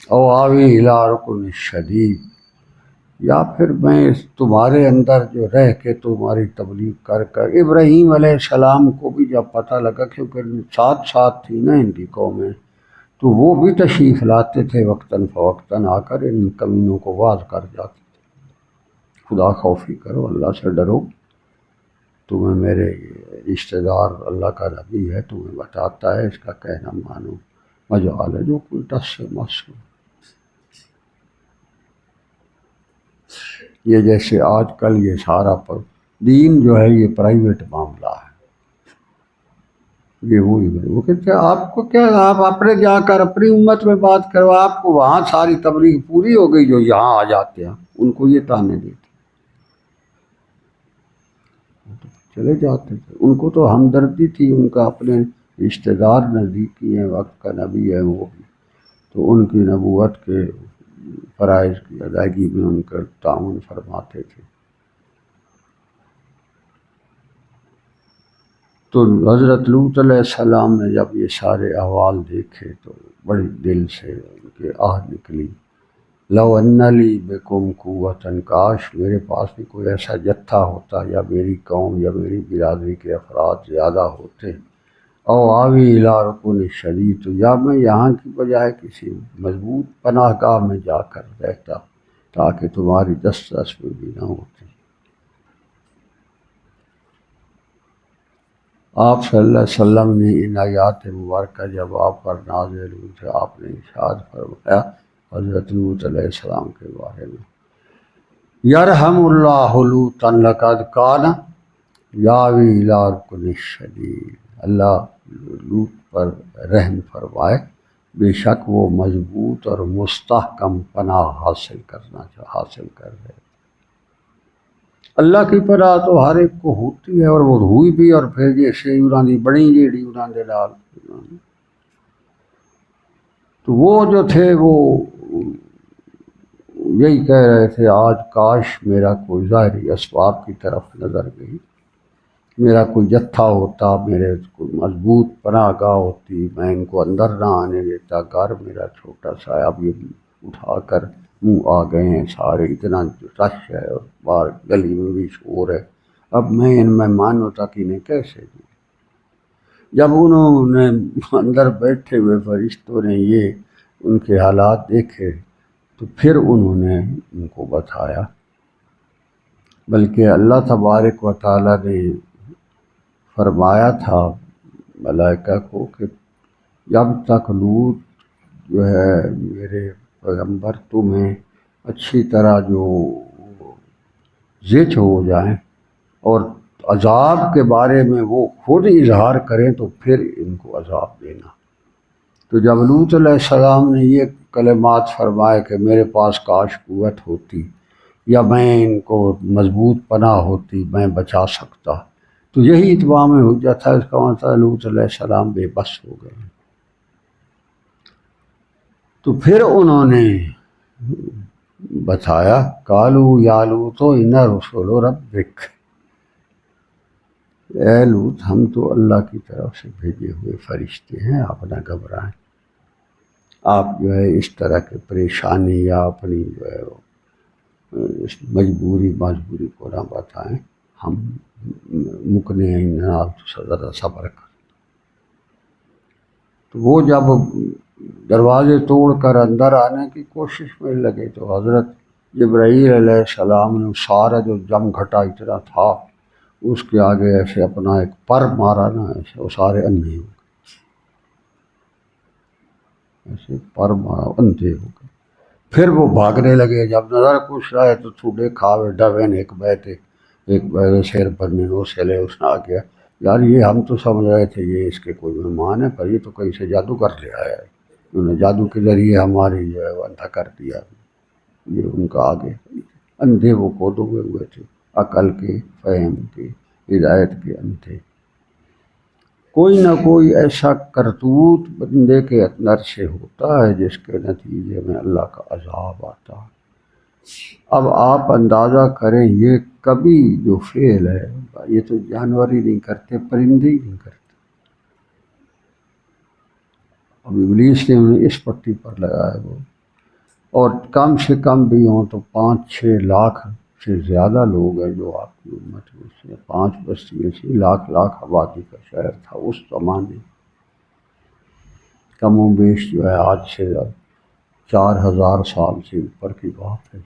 او آوی الی رکن شدید، یا پھر میں تمہارے اندر جو رہ کے تمہاری تبلیغ کر کر۔ ابراہیم علیہ السلام کو بھی جب پتہ لگا، کیونکہ ساتھ ساتھ تھی نا ان کی قومیں، تو وہ بھی تشریف لاتے تھے وقتاً فوقتاً، آ کر ان کمینوں کو واز کر جاتے تھے، خدا خوفی کرو، اللہ سے ڈرو، تمہیں میرے رشتہ دار اللہ کا نبی ہے، تمہیں بتاتا ہے، اس کا کہنا مانو، مجال ہے جو کوئی ٹس سے مس ہو۔ یہ جیسے آج کل یہ سارا پر دین جو ہے یہ پرائیویٹ معاملہ ہے، یہ وہی ہے، وہ کہتے ہیں آپ کو کیا، آپ اپنے جا کر اپنی امت میں بات کرو، آپ کو وہاں ساری تبلیغ پوری ہو گئی، جو یہاں آ جاتے ہیں ان کو یہ تانے دیتے چلے جاتے تھے۔ ان کو تو ہمدردی تھی، ان کا اپنے رشتہ دار نزدیکی ہیں، وقت کا نبی ہے وہ بھی، تو ان کی نبوت کے فرائض کی ادائیگی میں ان کا تعاون فرماتے تھے۔ تو حضرت لوط علیہ السلام نے جب یہ سارے احوال دیکھے تو بڑی دل سے ان کے آہ نکلی، لو ان لی بکم قوتاً، کاش میرے پاس بھی کوئی ایسا جتھا ہوتا، یا میری قوم یا میری برادری کے افراد زیادہ ہوتے، او آوی الی رکن شدید، تو یا میں یہاں کی بجائے کسی مضبوط پناہ گاہ میں جا کر رہتا تاکہ تمہاری دست رس میں بھی نہ ہوتی۔ آپ صلی اللہ علیہ وسلم نے ان آیات مبارکہ جب آپ پر نازل ہوئی تھے، آپ نے ارشاد فرمایا حضرت لوط علیہ السلام کے بارے میں، یرحم اللہ لوطا لقد کان یاوی الی رکن شدید، اللہ لوط پر رحم فرمائے، بے شک وہ مضبوط اور مستحکم پناہ حاصل کر رہے۔ اللہ کی پناہ تو ہر ایک کو ہوتی ہے، اور وہ ہوئی بھی، اور پھر جیسے انہوں نے بڑی جیڑی انہوں نے ڈال، تو وہ جو تھے وہ یہی کہہ رہے تھے، آج کاش میرا کوئی ظاہری اسباب کی طرف نظر گئی، میرا کوئی جتھا ہوتا، میرے کوئی مضبوط پناہ گاہ ہوتی، میں ان کو اندر نہ آنے دیتا، گھر میرا چھوٹا سا، اب یہ اٹھا کر منہ آ گئے ہیں سارے، اتنا رش ہے اور باہر گلی میں بھی شور ہے، اب میں ان مہمانوں تک انہیں کیسے دوں۔ جب انہوں نے اندر بیٹھے ہوئے فرشتوں نے یہ ان کے حالات دیکھے تو پھر انہوں نے ان کو بتایا، بلکہ اللہ تبارک و تعالیٰ نے فرمایا تھا ملائکہ کو کہ جب تک لوط جو ہے میرے پیغمبر تمہیں اچھی طرح جو زچ ہو جائیں اور عذاب کے بارے میں وہ خود اظہار کریں تو پھر ان کو عذاب دینا۔ تو جب لوط علیہ السلام نے یہ کلمات فرمائے کہ میرے پاس کاش قوت ہوتی، یا میں ان کو مضبوط پناہ ہوتی، میں بچا سکتا، تو یہی اتمام حجت تھا، اس کا مطلب لوط علیہ السلام بے بس ہو گئے۔ تو پھر انہوں نے بتایا، قالوا یا لوط انا رسول ربک، اے لوط ہم تو اللہ کی طرف سے بھیجے ہوئے فرشتے ہیں، آپ نہ گھبرائیں، آپ جو ہے اس طرح کے پریشانی یا اپنی جو ہے اس مجبوری کو نہ بتائیں، ہم مکنے ہیں، ذرا صبر کر۔ تو وہ جب دروازے توڑ کر اندر آنے کی کوشش میں لگے تو حضرت جبرائیل علیہ السلام نے سارا جو جم گھٹا اتنا تھا اس کے آگے ایسے اپنا ایک پر مارا نا، ایسے وہ سارے اندھے ہو گئے، ایسے پر مارا اندھے ہو گئے۔ پھر وہ بھاگنے لگے، جب نظر کچھ رہے تو تھوڑے کھاوے ڈبین ایک بیٹھے شیر بھرنے وہ سیلے اس نے آ گیا، یار یہ ہم تو سمجھ رہے تھے یہ اس کے کوئی مہمان ہے، پر یہ تو کہیں سے جادو کر لے آیا ہے، انہوں نے جادو کے ذریعے ہماری جو ہے وہ اندھا کر دیا۔ یہ ان کا آگے اندھے وہ کھودے ہوئے تھے، عقل کے، فہم کے، ہدایت کے اندھے۔ کوئی نہ کوئی ایسا کرتوت بندے کے اندر سے ہوتا ہے جس کے نتیجے میں اللہ کا عذاب آتا ہے۔ اب آپ اندازہ کریں، یہ کبھی جو فعل ہے یہ تو جانور ہی نہیں کرتے، پرندے ہی نہیں کرتے، اب ابلیس نے انہیں اس پٹی پر لگایا وہ، اور کم سے کم بھی ہوں تو 5-6 لاکھ سے زیادہ لوگ ہیں جو آپ کی امت میں سے 5 بستیوں سے لاکھ آبادی کا شہر تھا اس زمانے، کم و بیش جو ہے آج سے 4000 سال سے اوپر کی بات ہے۔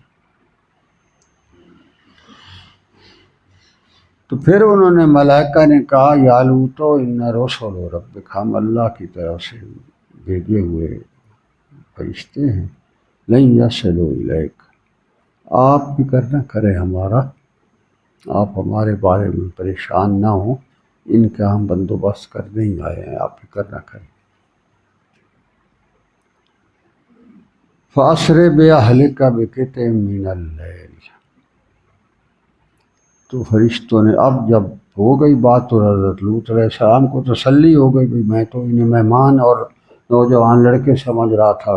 تو پھر انہوں نے ملائکہ نے کہا یا لوط ان رسل ربک، ہم اللہ کی طرف سے بھیجے ہوئے فرشتے ہیں، لن یصلوا الیک، آپ فکر نہ کریں ہمارا، آپ ہمارے بارے میں پریشان نہ ہوں، ان کا ہم بندوبست کرنے ہی آئے ہیں، آپ فکر نہ کریں۔ فَأَسْرِ بِأَهْلِكَ بِقِطْعٍ مِّنَ اللَّيْلِ، تو فرشتوں نے اب جب ہو گئی بات تو حضرت لوط علیہ السلام کو تسلی ہو گئی، بھئی میں تو انہیں مہمان اور نوجوان لڑکے سمجھ رہا تھا،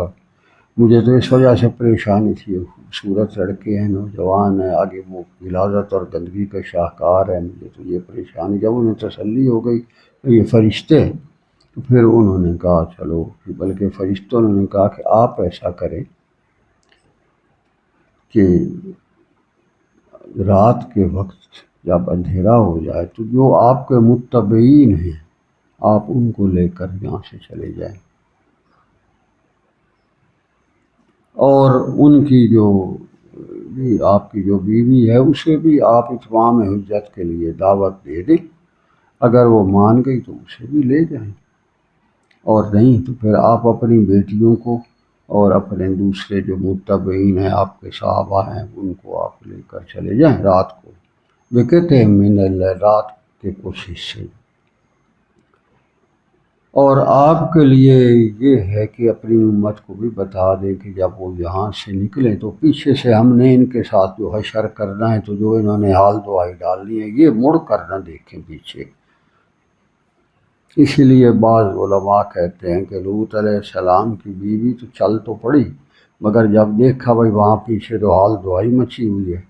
مجھے تو اس وجہ سے پریشانی تھی، خوبصورت لڑکے ہیں، نوجوان ہیں، آگے وہ غلاظت اور گندگی کا شاہکار ہے، مجھے تو یہ پریشانی، جب انہیں تسلی ہو گئی کہ یہ فرشتے ہیں تو پھر انہوں نے کہا چلو، بلکہ فرشتوں نے کہا کہ آپ ایسا کریں کہ رات کے وقت جب اندھیرا ہو جائے تو جو آپ کے متبعین ہیں آپ ان کو لے کر یہاں سے چلے جائیں، اور ان کی جو آپ کی جو بیوی ہے اسے بھی آپ اتمام حجت کے لیے دعوت دے دیں، اگر وہ مان گئی تو اسے بھی لے جائیں، اور نہیں تو پھر آپ اپنی بیٹیوں کو اور اپنے دوسرے جو متبعین ہیں آپ کے صحابہ ہیں ان کو آپ لے کر چلے جائیں رات کو، بقطع من اللیل، رات کے کچھ حصے۔ اور آپ کے لیے یہ ہے کہ اپنی امت کو بھی بتا دیں کہ جب وہ یہاں سے نکلیں تو پیچھے سے ہم نے ان کے ساتھ جو حشر کرنا ہے، تو جو انہوں نے حال دعائی ڈالنی ہے یہ مڑ کر نہ دیکھیں پیچھے۔ اسی لیے بعض علماء کہتے ہیں کہ لوط علیہ السلام کی بیوی تو چل تو پڑی، مگر جب دیکھا بھائی وہاں پیچھے تو حال دعائی مچی ہوئی ہے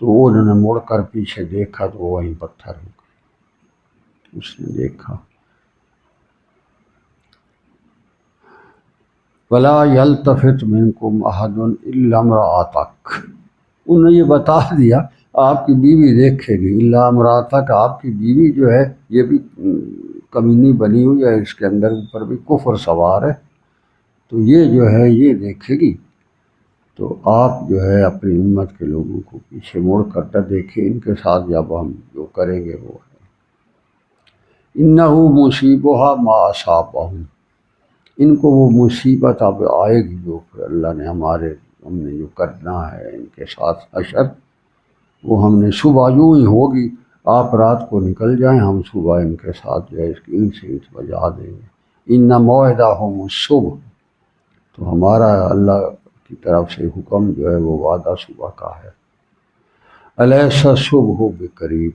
تو انہوں نے مڑ کر پیچھے دیکھا تو وہیں پتھر ہو گئے، اس نے دیکھا۔ وَلَا يَلْتَفِتْ مِنْكُمْ أَحَدٌ إِلَّا امْرَأَتَكَ، انہوں نے یہ بتا دیا آپ کی بیوی دیکھے گی، الا امراتک، آپ کی بیوی جو ہے یہ بھی کمینی بنی ہوئی ہے، اس کے اندر اوپر بھی کفر سوار ہے، تو یہ جو ہے یہ دیکھے گی، تو آپ جو ہے اپنی امت کے لوگوں کو پیچھے مڑ کر نہ دیکھیں، ان کے ساتھ جب ہم جو کریں گے وہ ہے۔ اِنَّهُ مُصِیبُهَا مَا أَصَابَهُمْ، ان کو وہ مصیبت اب آئے گی جو پھر اللہ نے ہم نے جو کرنا ہے ان کے ساتھ حشر، وہ ہم نے صبح یوں ہی ہوگی، آپ رات کو نکل جائیں، ہم صبح ان کے ساتھ جو ہے اس کی اینٹ سے اینٹ بجا دیں گے۔ ان موعدہم الصبح، تو ہمارا اللہ کی طرف سے حکم جو ہے وہ وعدہ صبح کا ہے۔ الیس الصبح بقریب،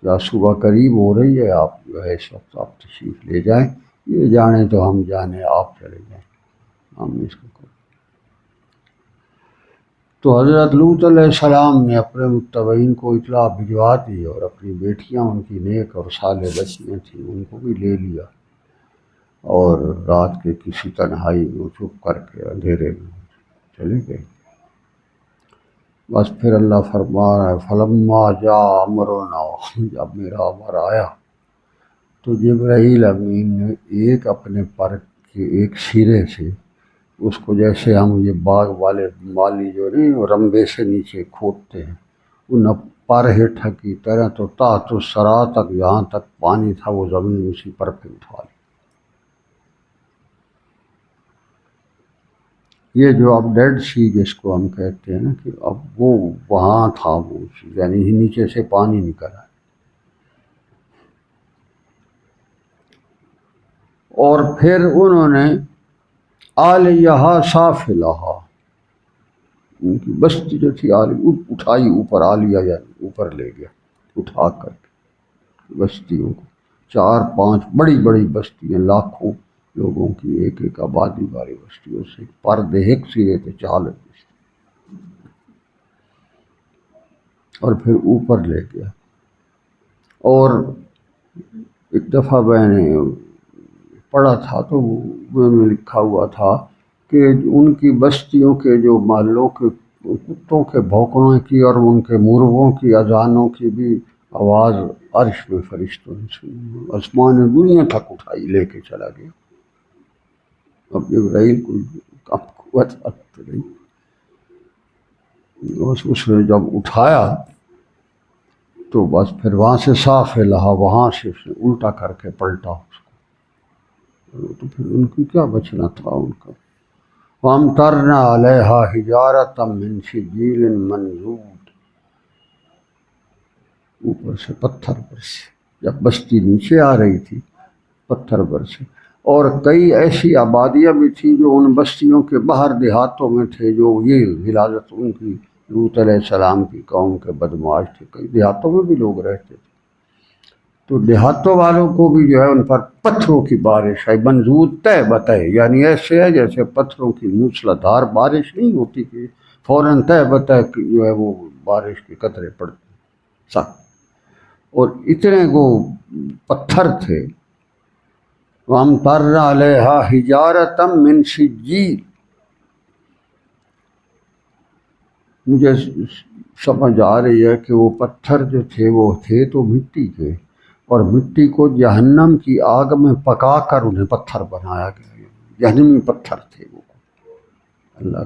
کیا صبح قریب ہو رہی ہے، آپ جو ہے اس وقت آپ تشریف لے جائیں، یہ جانے تو ہم جانے، آپ چلے جائیں، ہم اس کو کریں۔ تو حضرت لوط علیہ السلام نے اپنے متبعین کو اطلاع بھجوا دی، اور اپنی بیٹیاں ان کی نیک اور صالح بچیاں تھیں ان کو بھی لے لیا، اور رات کے کسی تنہائی میں چھپ کر کے اندھیرے میں چلے گئے۔ بس پھر اللہ فرما رہا ہے فلما جاء امرنا، جب میرا امر آیا تو جبرائیل امین نے ایک اپنے پر کے ایک سرے سے اس کو، جیسے ہم یہ باغ والے مالی جو نہیں وہ رمبے سے نیچے کھودتے ہیں، ان پر ہیٹھا کی طرح، تو تحت الثری تک جہاں تک پانی تھا وہ زمین اسی پر پہ اٹھا لی۔ یہ جو اب ڈیڈ سی جس کو ہم کہتے ہیں نا، کہ اب وہ وہاں تھا وہ چیز، یعنی نیچے سے پانی نکل آیا، اور پھر انہوں نے عالیہا سافلہا، ان کی بستی جو تھی اٹھائی اوپر، عالیہ یعنی اوپر لے گیا اٹھا کر کے بستیوں کو، 4-5 بڑی بڑی بستیاں، لاکھوں لوگوں کی ایک ایک آبادی والی بستیوں سے پردے ایک سرے تھے 40 بستی، اور پھر اوپر لے گیا۔ اور ایک دفعہ میں نے پڑھا تھا تو میں نے لکھا ہوا تھا کہ ان کی بستیوں کے جو محلوں کے کتوں کے بھونکنے کی اور ان کے مرغوں کی اذانوں کی بھی آواز عرش میں فرشتوں نے سنی، آسمان دنیا تک اٹھائی لے کے چلا گیا۔ اب جبرائیل کوئی کم قوت نہیں، اس نے جب اٹھایا تو بس پھر وہاں سے صاف لہا، وہاں سے اس نے الٹا کر کے پلٹا اس کو، تو پھر ان کی کیا بچنا تھا ان کا۔ وَأَمْطَرْنَا عَلَيْهَا حِجَارَةً مِّن سِجِّيلٍ مَّنضُودٍ، اوپر سے پتھر برسے، جب بستی نیچے آ رہی تھی پتھر برسے۔ اور کئی ایسی آبادیاں بھی تھیں جو ان بستیوں کے باہر دیہاتوں میں تھے، جو یہ غلاظت ان کی لوط علیہ السلام کی قوم کے بدمعاش تھے، کئی دیہاتوں میں بھی لوگ رہتے تھے۔ تو دیہاتوں والوں کو بھی جو ہے ان پر پتھروں کی بارش ہے، منضود تہ بتہ، یعنی ایسے ہے جیسے پتھروں کی موسلا دھار بارش نہیں ہوتی کہ فوراً تہ بتہ جو ہے وہ بارش کے قطرے پڑتے سخت، اور اتنے وہ پتھر تھے۔ وَأَمْطَرْنَا عَلَيْهَا حِجَارَةً مِّن سِجِّيلٍ، مجھے سمجھ آ رہی ہے کہ وہ پتھر جو تھے وہ تھے تو مٹی کے، اور مٹی کو جہنم کی آگ میں پکا کر انہیں پتھر بنایا گیا، جہنمی پتھر تھے وہ، اللہ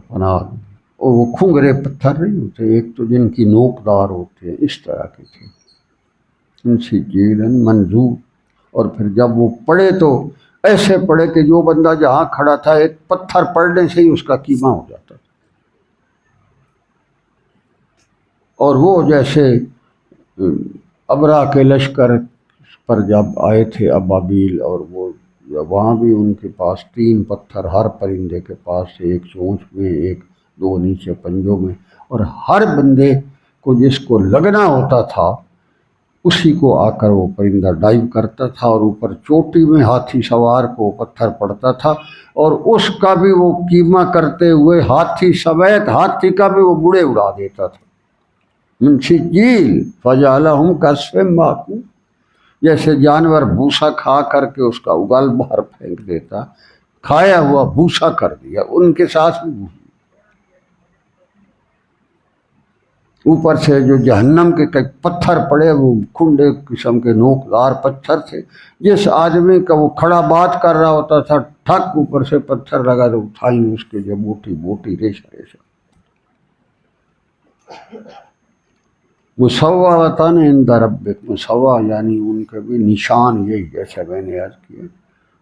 پناہ۔ اور وہ کھنگرے پتھر نہیں ہوتے، ایک تو جن کی نوک دار ہوتے ہیں، اس طرح کے تھے، ان سجیلاً منضود۔ اور پھر جب وہ پڑے تو ایسے پڑے کہ جو بندہ جہاں کھڑا تھا ایک پتھر پڑنے سے ہی اس کا کیما ہو جاتا تھا۔ اور وہ جیسے ابرا کے لشکر پر جب آئے تھے ابابیل، اور وہ وہاں بھی ان کے پاس 3 پتھر ہر پرندے کے پاس سے، ایک چونچ میں، ایک 2 نیچے پنجوں میں، اور ہر بندے کو جس کو لگنا ہوتا تھا اسی کو آ کر وہ پرندہ ڈائیو کرتا تھا، اور اوپر چوٹی میں ہاتھی سوار کو پتھر پڑتا تھا، اور اس کا بھی وہ کیما کرتے ہوئے ہاتھی سمیت ہاتھی کا بھی وہ بڑے اڑا دیتا تھا۔ من سجیل فجعلہم کعصف مأکول، جیسے جانور بھوسا کھا کر کے اس کا اگال باہر پھینک دیتا، کھایا ہوا بھوسا کر دیا، ان کے ساتھ بھی اوپر سے جو جہنم کے کئی پتھر پڑے، وہ کھنڈے قسم کے نوکدار پتھر تھے، جس آدمی کا وہ کھڑا بات کر رہا ہوتا تھا ٹھک اوپر سے پتھر لگا تو اٹھائیں اس کے جو موٹی موٹی ریشہ ریشہ۔ مسوّمۃ عند ربک، مسوّا یعنی ان کے بھی نشان، یہی جیسے میں نے عرض کیا،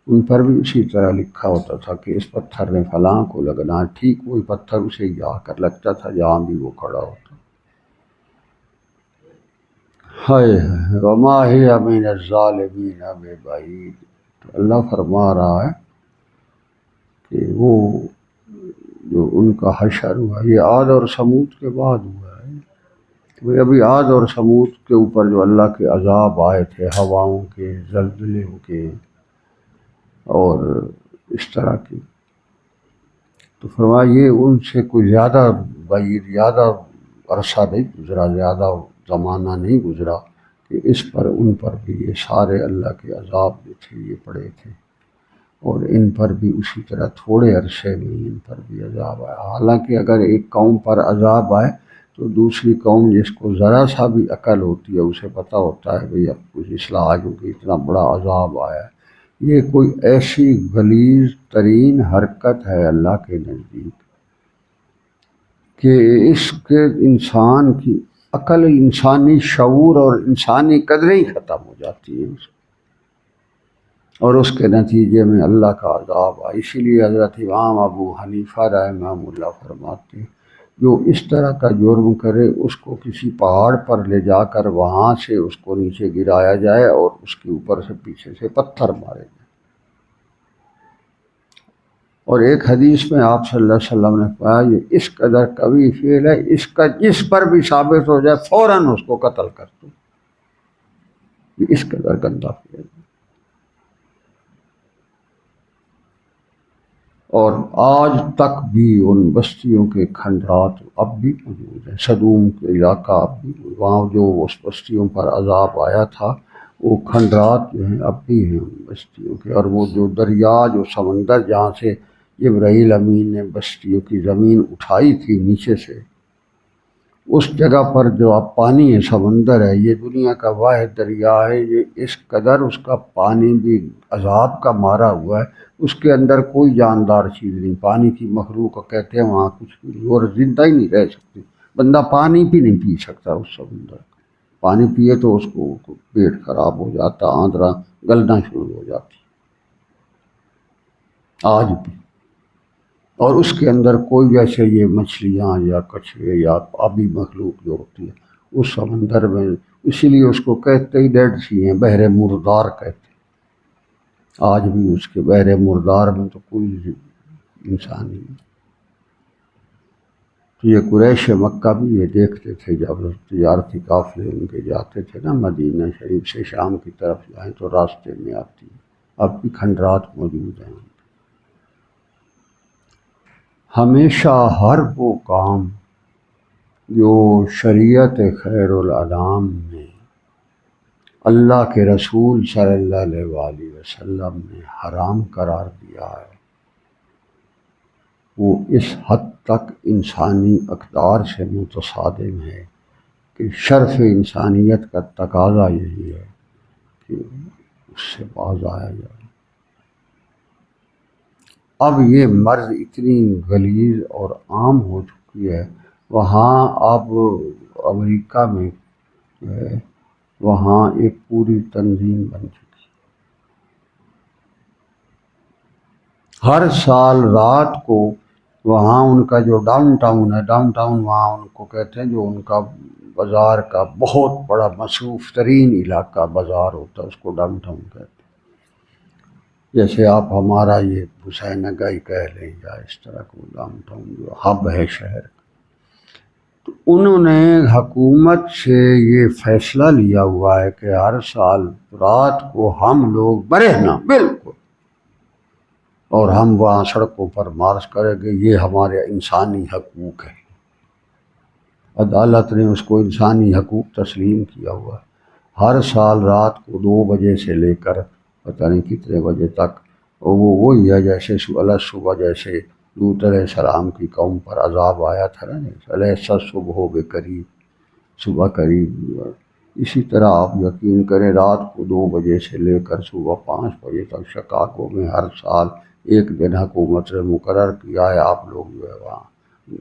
ان پر بھی اسی طرح لکھا ہوتا تھا کہ اس پتھر نے فلاں کو لگنا، ٹھیک وہی پتھر اسے جا کر لگتا تھا جہاں بھی وہ کھڑا ہوتا۔ ہائے وما ہی من الظالمین ببعید، تو اللہ فرما رہا ہے کہ وہ جو ان کا حشر ہوا یہ عاد اور سمود کے بعد ہوا ہے، کہ ابھی عاد اور سمود کے اوپر جو اللہ کے عذاب آئے تھے، ہواؤں کے، زلزلوں کے اور اس طرح کی، تو فرمایا یہ ان سے کوئی زیادہ بعید، زیادہ عرصہ نہیں گزرا، زیادہ زمانہ نہیں گزرا کہ اس پر ان پر بھی یہ سارے اللہ کے عذاب جو تھے یہ پڑے تھے، اور ان پر بھی اسی طرح تھوڑے عرصے میں ان پر بھی عذاب آیا۔ حالانکہ اگر ایک قوم پر عذاب آئے تو دوسری قوم جس کو ذرا سا بھی عقل ہوتی ہے اسے پتہ ہوتا ہے بھئی اب کچھ اصلاح آ چکی، اتنا بڑا عذاب آیا ہے۔ یہ کوئی ایسی غلیظ ترین حرکت ہے اللہ کے نزدیک کہ اس کے انسان کی عقل، انسانی شعور اور انسانی قدریں ختم ہو جاتی ہیں، اور اس کے نتیجے میں اللہ کا عذاب آئے۔ اسی لیے حضرت امام ابو حنیفہ رحمہ اللہ فرماتے ہیں جو اس طرح کا جرم کرے اس کو کسی پہاڑ پر لے جا کر وہاں سے اس کو نیچے گرایا جائے اور اس کے اوپر سے پیچھے سے پتھر مارے جائے۔ اور ایک حدیث میں آپ صلی اللہ علیہ وسلم نے کہا یہ اس قدر قوی فعل ہے، اس کا جس پر بھی ثابت ہو جائے فوراً اس کو قتل کر دو، یہ اس قدر گندا فعل ہے۔ اور آج تک بھی ان بستیوں کے کھنڈرات اب بھی موجود ہیں، صدوم کے علاقہ اب بھی، وہاں جو اس بستیوں پر عذاب آیا تھا وہ کھنڈرات جو ہیں اب بھی ہیں ان بستیوں کے، اور وہ جو دریا جو سمندر جہاں سے جبرائیل امین نے بستیوں کی زمین اٹھائی تھی نیچے سے، اس جگہ پر جو اب پانی ہے، سمندر ہے، یہ دنیا کا واحد دریا ہے، یہ اس قدر اس کا پانی بھی عذاب کا مارا ہوا ہے، اس کے اندر کوئی جاندار چیز نہیں، پانی کی مخلوق کو کہتے ہیں وہاں کچھ بھی نہیں، اور زندہ ہی نہیں رہ سکتی، بندہ پانی بھی نہیں پی سکتا اس سمندر کا، پانی پیے تو اس کو پیٹ خراب ہو جاتا، آندرا گلنا شروع ہو جاتی آج بھی۔ اور اس کے اندر کوئی جیسے یہ مچھلیاں یا کچھوے یا آبی مخلوق جو ہوتی ہے اس سمندر میں، اسی لیے اس کو کہتے ہی ڈیڈ سی ہیں، بحر مردار کہتے ہیں، آج بھی اس کے بحر مردار میں تو کوئی انسان نہیں۔ تو یہ قریش مکہ بھی یہ دیکھتے تھے جب تجارتی قافلے ان کے جاتے تھے نا مدینہ شریف سے شام کی طرف جائیں تو راستے میں آتی ہے، اب بھی کھنڈرات موجود ہیں۔ ہمیشہ ہر وہ کام جو شریعت خیر الانام نے، اللہ کے رسول صلی اللہ علیہ وآلہ وسلم نے حرام قرار دیا ہے، وہ اس حد تک انسانی اقدار سے متصادم ہے کہ شرف انسانیت کا تقاضا یہی ہے کہ اس سے باز آیا جائے۔ اب یہ مرض اتنی غلیظ اور عام ہو چکی ہے، وہاں اب امریکہ میں جو ہے وہاں ایک پوری تنظیم بن چکی ہے، ہر سال رات کو وہاں ان کا جو ڈاؤن ٹاؤن ہے، ڈاؤن ٹاؤن وہاں ان کو کہتے ہیں، جو ان کا بازار کا بہت بڑا مصروف ترین علاقہ بازار ہوتا ہے اس کو ڈاؤن ٹاؤن کہتے ہیں، جیسے آپ ہمارا یہ حسین گائی کہہ لیں یا اس طرح کو ڈاؤن ٹاؤن جو ہب ہے شہر کا۔ تو انہوں نے حکومت سے یہ فیصلہ لیا ہوا ہے کہ ہر سال رات کو ہم لوگ برہنہ بالکل، اور ہم وہاں سڑکوں پر مارچ کریں گے، یہ ہمارے انسانی حقوق ہے، عدالت نے اس کو انسانی حقوق تسلیم کیا ہوا ہے۔ ہر سال رات کو 2 بجے سے لے کر پتہ نہیں کتنے بجے تک، اور وہ وہی ہے جیسے صبح جیسے لوط علیہ السلام کی قوم پر عذاب آیا تھا نا، علیہ صبح ہو بے قریب، صبح قریب، اسی طرح آپ یقین کریں رات کو 2 بجے سے لے کر صبح 5 بجے تک شکاگو میں ہر سال ایک دن حکومت نے مقرر کیا ہے، آپ لوگ جو ہے وہاں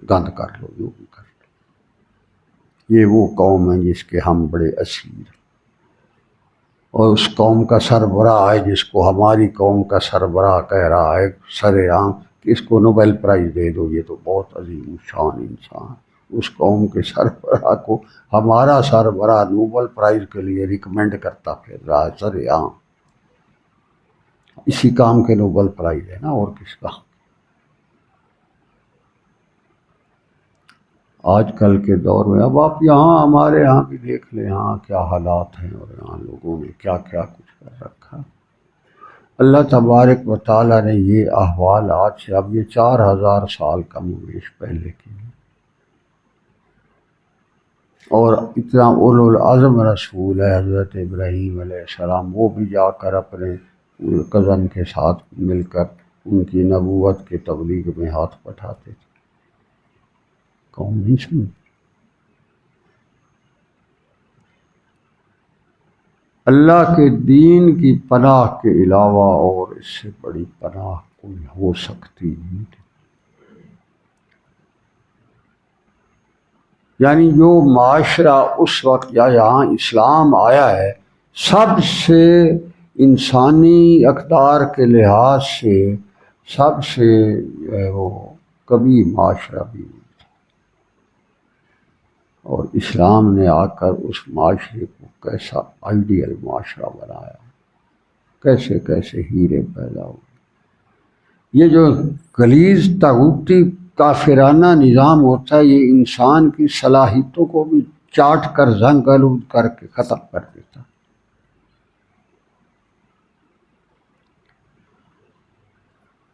گند کر لو، جو بھی کر لو۔ یہ وہ قوم ہے جس کے ہم بڑے اسیر ہیں، اور اس قوم کا سربراہ ہے جس کو ہماری قوم کا سربراہ کہہ رہا ہے سر عام کہ اس کو نوبل پرائز دے دو، یہ تو بہت عظیم شان انسان، اس قوم کے سربراہ کو ہمارا سربراہ نوبل پرائز کے لیے ریکمینڈ کرتا پھر رہا ہے، سر عام، اسی کام کے نوبل پرائز ہے نا، اور کس کا؟ آج کل کے دور میں اب آپ یہاں ہمارے یہاں بھی دیکھ لیں یہاں کیا حالات ہیں، اور یہاں لوگوں نے کیا کیا کچھ کر رکھا۔ اللہ تبارک و تعالیٰ نے یہ احوال آج سے اب یہ 4000 سال کم و بیش پہلے کی، اور اتنا اولو العزم رسول ہے حضرت ابراہیم علیہ السلام، وہ بھی جا کر اپنے کزن کے ساتھ مل کر ان کی نبوت کے تبلیغ میں ہاتھ بٹھاتے تھے، قوم نہیں سنی۔ اللہ کے دین کی پناہ کے علاوہ اور اس سے بڑی پناہ کوئی ہو سکتی نہیں تھی۔ یعنی جو معاشرہ اس وقت یا یہاں اسلام آیا ہے، سب سے انسانی اقدار کے لحاظ سے سب سے جو ہے وہ کبھی معاشرہ بھی نہیں تھا، اور اسلام نے آ کر اس معاشرے کو کیسا آئیڈیل معاشرہ بنایا، کیسے کیسے ہیرے پیدا ہوئے۔ یہ جو غلیظ طاغوتی کافرانہ نظام ہوتا ہے یہ انسان کی صلاحیتوں کو بھی چاٹ کر زنگ آلود کر کے ختم کر دیتا ہے۔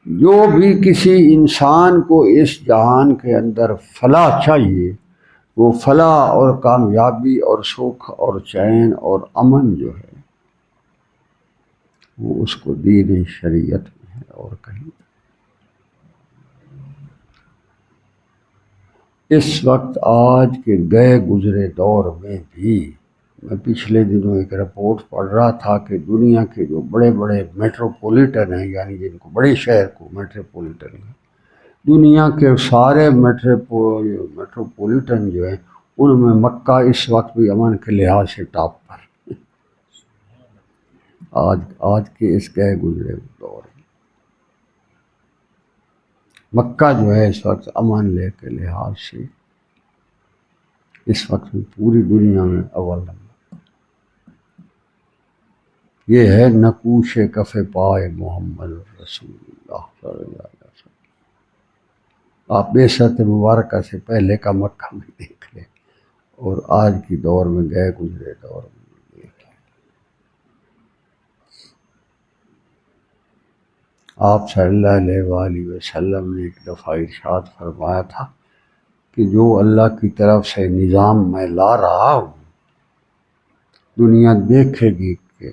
جو بھی کسی انسان کو اس جہان کے اندر فلاح چاہیے، وہ فلاح اور کامیابی اور سکھ اور چین اور امن جو ہے وہ اس کو دین شریعت میں ہے اور کہیں۔ اس وقت آج کے گئے گزرے دور میں بھی، میں پچھلے دنوں ایک رپورٹ پڑھ رہا تھا کہ دنیا کے جو بڑے بڑے میٹروپولیٹن ہیں، یعنی جن کو بڑے شہر کو میٹروپولیٹن ہیں، دنیا کے سارے میٹروپولیٹن جو ہیں ان میں مکہ اس وقت بھی امن کے لحاظ سے ٹاپ پر، آج کے اس گئے گزرے دور میں مکہ جو ہے اس وقت امن لے کے لحاظ سے اس وقت پوری دنیا میں اول نمبر۔ یہ ہے نقوش کف پائے محمد رسول اللہ صلی اللہ علیہ وسلم۔ آپ بعثت مبارکہ سے پہلے کا مکہ میں دیکھ لیں اور آج کی دور میں گئے گزرے دور میں دیکھ لیں۔ آپ صلی اللہ علیہ وآلہ وسلم نے ایک دفعہ ارشاد فرمایا تھا کہ جو اللہ کی طرف سے نظام میں لا رہا ہوں، دنیا دیکھے گی کہ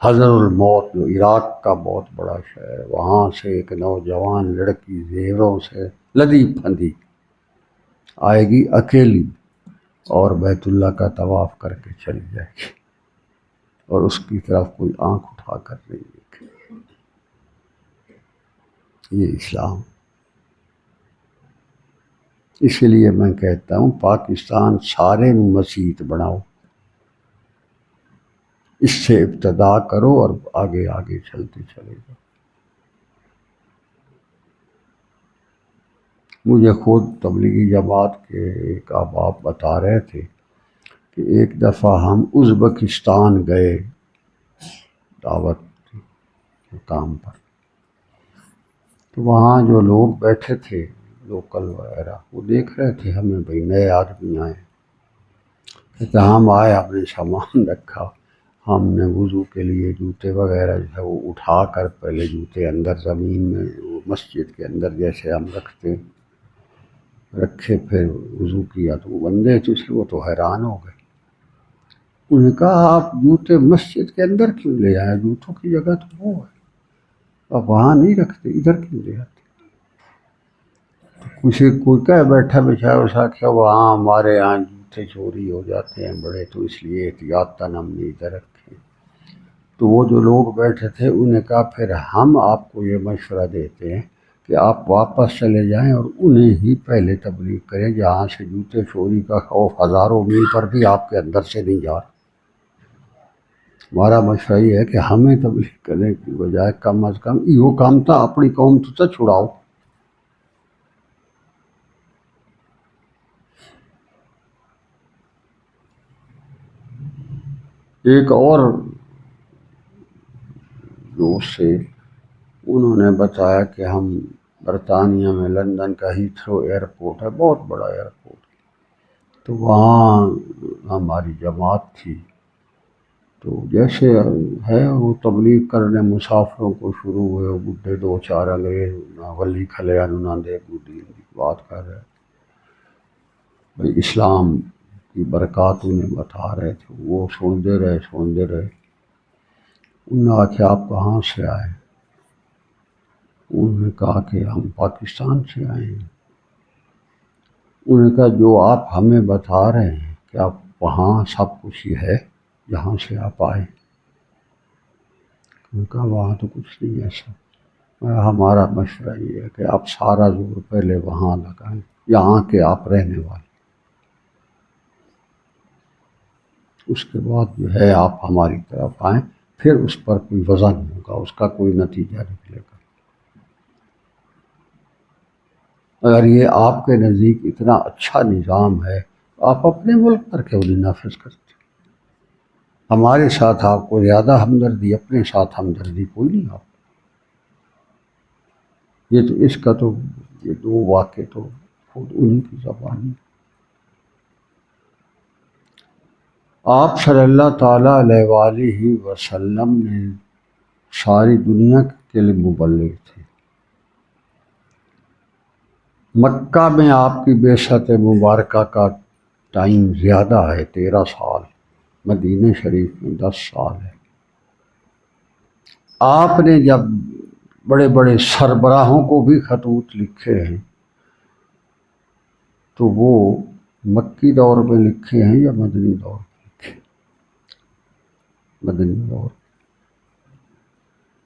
حضر الموت جو عراق کا بہت بڑا شہر ہے، وہاں سے ایک نوجوان لڑکی زیوروں سے لدی پھندی آئے گی اکیلی اور بیت اللہ کا طواف کر کے چلی جائے گی، اور اس کی طرف کوئی آنکھ اٹھا کر نہیں دیکھے۔ یہ اسلام۔ اسی لیے میں کہتا ہوں پاکستان سارے میں مسجد بناؤ، اس سے ابتدا کرو اور آگے آگے چلتے چلے جاؤ۔ مجھے خود تبلیغی جماعت کے ایک احباب بتا رہے تھے کہ ایک دفعہ ہم ازبکستان گئے دعوت کے کام پر، تو وہاں جو لوگ بیٹھے تھے لوکل وغیرہ وہ دیکھ رہے تھے ہمیں، بھئی نئے آدمی آئے، کہتے ہم آئے، ہم نے سامان رکھا، ہم نے وضو کے لیے جوتے وغیرہ جو ہے وہ اٹھا کر پہلے جوتے اندر زمین میں وہ مسجد کے اندر جیسے ہم رکھتے رکھے، پھر وضو کیا، تو وہ بندے تھے وہ تو حیران ہو گئے۔ انہوں نے کہا آپ جوتے مسجد کے اندر کیوں لے آئے؟ جوتوں کی جگہ تو وہ ہے، آپ وہاں نہیں رکھتے، ادھر کیوں لے آتے؟ کوئی کہہ بیٹھا بچارا سا کہ وہاں ہمارے یہاں جوتے چوری ہو جاتے ہیں بڑے، تو اس لیے احتیاطاً ہم نے ادھر رکھے۔ تو وہ جو لوگ بیٹھے تھے انہوں نے کہا پھر ہم آپ کو یہ مشورہ دیتے ہیں کہ آپ واپس چلے جائیں اور انہیں ہی پہلے تبلیغ کریں جہاں سے جوتے چوری کا خوف ہزاروں میل پر بھی آپ کے اندر سے نہیں جا رہا۔ ہمارا مشورہ یہ ہے کہ ہمیں تبلیغ کرنے کی بجائے کم از کم یہ کام تھا اپنی قوم تو چھڑاؤ۔ ایک اور دوست سے انہوں نے بتایا کہ ہم برطانیہ میں لندن کا ہیتھرو ایئرپورٹ ہے، بہت بڑا ایئرپورٹ، تو وہاں ہماری جماعت تھی، تو جیسے ہے وہ تبلیغ کرنے مسافروں کو شروع ہوئے، وہ بڈھے دو چار انگریز ولی کھلے انہوں نے دین کی بات کر رہے بھائی اسلام کی برکات انہیں بتا رہے تھے، وہ سنتے رہے۔ انہوں نے آخر آپ کہاں سے آئے؟ انہوں نے کہا کہ ہم پاکستان سے آئے ہیں۔ انہوں نے کہا جو آپ ہمیں بتا رہے ہیں کہ آپ وہاں سب کچھ ہی ہے جہاں سے آپ آئے؟ انہوں نے کہا وہاں تو کچھ نہیں ایسا، ہمارا مشورہ یہ ہے کہ آپ سارا زور پہلے وہاں لگائیں یہاں کے آپ رہنے والے، اس کے بعد جو ہے آپ ہماری طرف آئیں، پھر اس پر کوئی وزن ہوگا، اس کا کوئی نتیجہ نکلے گا۔ اگر یہ آپ کے نزدیک اتنا اچھا نظام ہے تو آپ اپنے ملک پر کیوں نہیں نافذ کرتے؟ ہمارے ساتھ آپ کو زیادہ ہمدردی، اپنے ساتھ ہمدردی کوئی نہیں آپ۔ یہ تو اس کا تو یہ دو واقعے تو خود انہی کی زبان ہے۔ آپ صلی اللہ تعالیٰ علیہ وآلہ وسلم نے ساری دنیا کے لیے مبلغ تھے۔ مکہ میں آپ کی بعثت مبارکہ کا ٹائم زیادہ ہے، 13 سال، مدینہ شریف میں 10 سال ہے۔ آپ نے جب بڑے بڑے سربراہوں کو بھی خطوط لکھے ہیں تو وہ مکی دور میں لکھے ہیں یا مدنی دور میں لکھے؟ مدنی دور،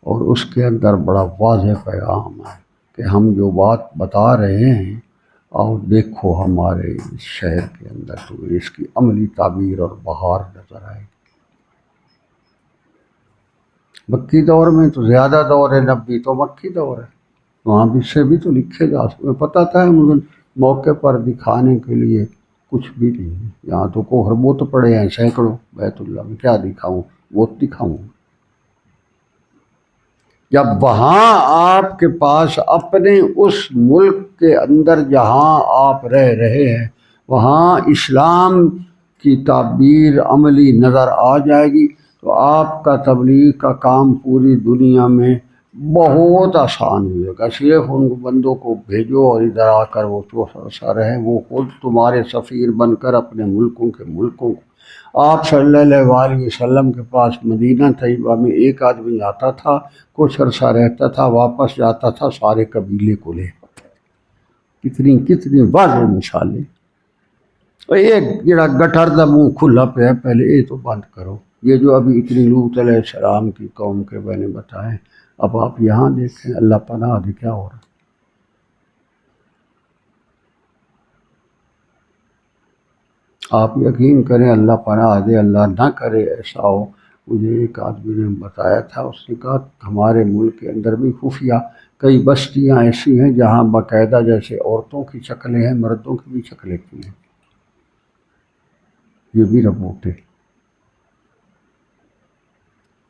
اور اس کے اندر بڑا واضح پیغام ہے کہ ہم جو بات بتا رہے ہیں اور دیکھو ہمارے اس شہر کے اندر تو اس کی عملی تعبیر اور بہار نظر آئے گی۔ مکی دور میں تو زیادہ دور ہے، نبی تو مکی دور ہے، وہاں بھی سے بھی تو لکھے جا سکتے، پتہ تھا مجھے موقع پر دکھانے کے لیے کچھ بھی نہیں ہے۔ یہاں تو کوہر بوت پڑے ہیں سینکڑوں، بیت اللہ میں کیا دکھاؤں، وہ دکھاؤں؟ جب وہاں آپ کے پاس اپنے اس ملک کے اندر جہاں آپ رہ رہے ہیں وہاں اسلام کی تعبیر عملی نظر آ جائے گی تو آپ کا تبلیغ کا کام پوری دنیا میں بہت آسان ہوئے گا۔ صرف ان بندوں کو بھیجو اور ادھر آ کر وہ چوسا رہے، وہ خود تمہارے سفیر بن کر اپنے ملکوں کو آپ صلی اللہ علیہ وسلم کے پاس مدینہ طیبہ میں ایک آدمی آتا تھا، کچھ عرصہ رہتا تھا، واپس جاتا تھا، سارے قبیلے کو لے آتا تھا۔ کتنی واضح مثالیں۔ اور ایک جڑا گٹر دا منہ کھلا پہ ہے، پہلے یہ تو بند کرو۔ یہ جو ابھی اتنی لوط علیہ السلام کی قوم کے میں نے بتائے، اب آپ یہاں دیکھیں اللہ پناہ دے کیا ہو رہا ہے۔ آپ یقین کریں، اللہ پناہ دے، اللہ نہ کرے ایسا ہو۔ مجھے ایک آدمی نے بتایا تھا، اس نے کہا ہمارے ملک کے اندر بھی خفیہ کئی بستیاں ایسی ہیں جہاں باقاعدہ جیسے عورتوں کی شکلیں ہیں، مردوں کی بھی شکلیں کی ہیں۔ یہ بھی رپورٹ ہے۔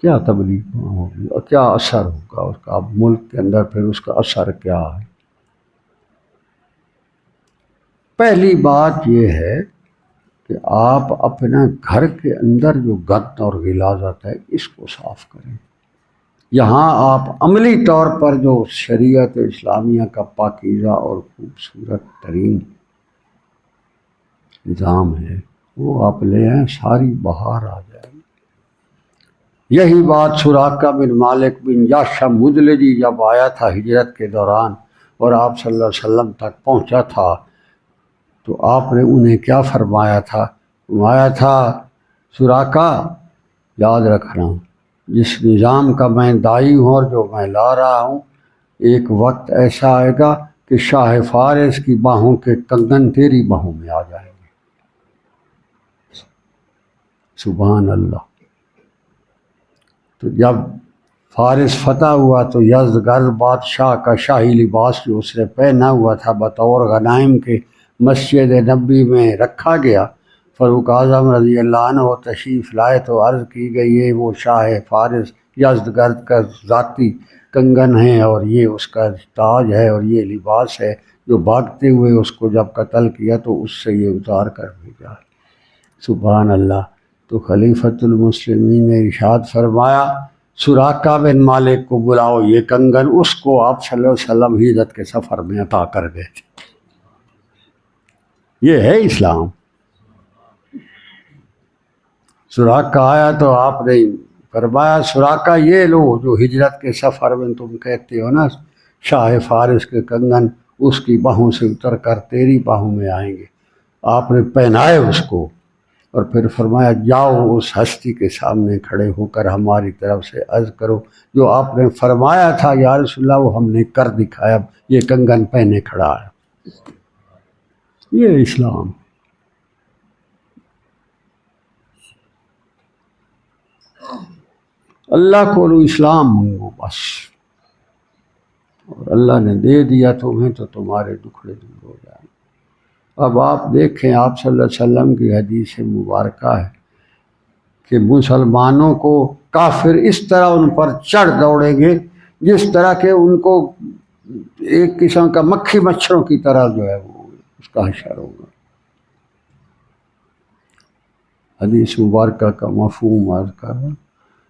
کیا تبلیغ ہوگی اور کیا اثر ہوگا اس کا ملک کے اندر، پھر اس کا اثر کیا ہے؟ پہلی بات یہ ہے کہ آپ اپنا گھر کے اندر جو گند اور غلاظت ہے اس کو صاف کریں۔ یہاں آپ عملی طور پر جو شریعت اسلامیہ کا پاکیزہ اور خوبصورت ترین نظام ہے وہ آپ لے آئیں، ساری بہار آ جائے گی۔ یہی بات سراقہ بن مالک بن جاشم مدلجی جب آیا تھا ہجرت کے دوران اور آپ صلی اللہ علیہ وسلم تک پہنچا تھا تو آپ نے انہیں کیا فرمایا تھا سراقہ یاد رکھنا، جس نظام کا میں داعی ہوں اور جو میں لا رہا ہوں، ایک وقت ایسا آئے گا کہ شاہ فارس کی باہوں کے کنگن تیری باہوں میں آ جائیں گے۔ سبحان اللہ۔ تو جب فارس فتح ہوا تو یزدگرد بادشاہ کا شاہی لباس جو اس نے پہنا ہوا تھا بطور غنائم کے مسجد نبی میں رکھا گیا۔ فاروق اعظم رضی اللہ عنہ تشریف لائے تو عرض کی گئی یہ وہ شاہ فارس یزدگرد کا ذاتی کنگن ہے اور یہ اس کا تاج ہے اور یہ لباس ہے جو بھاگتے ہوئے اس کو جب قتل کیا تو اس سے یہ اتار کر بھیجا۔ سبحان اللہ۔ تو خلیفۃ المسلمین نے ارشاد فرمایا سراقہ بن مالک کو بلاؤ، یہ کنگن اس کو آپ صلی اللہ علیہ وسلم ہجرت کے سفر میں عطا کر گئے تھے۔ یہ ہے اسلام۔ سراقہ آیا تو آپ نے فرمایا سراقہ یہ لو جو ہجرت کے سفر میں تم کہتے ہو نا شاہ فارس کے کنگن اس کی باہوں سے اتر کر تیری باہوں میں آئیں گے۔ آپ نے پہنائے اس کو اور پھر فرمایا جاؤ اس ہستی کے سامنے کھڑے ہو کر ہماری طرف سے عرض کرو جو آپ نے فرمایا تھا یا رسول اللہ وہ ہم نے کر دکھایا، یہ کنگن پہنے کھڑا ہے۔ یہ اسلام۔ اللہ کو اسلام منگو بس، اور اللہ نے دے دیا تمہیں تو تمہارے دکھڑے دور ہو جائیں۔ اب آپ دیکھیں آپ صلی اللہ علیہ وسلم کی حدیث مبارکہ ہے کہ مسلمانوں کو کافر اس طرح ان پر چڑھ دوڑیں گے جس طرح کہ ان کو ایک قسم کا مکھی مچھروں کی طرح جو ہے وہ اس کا حشر ہوگا۔ حدیث مبارکہ کا مفہوم عرض کر رہا ہوں۔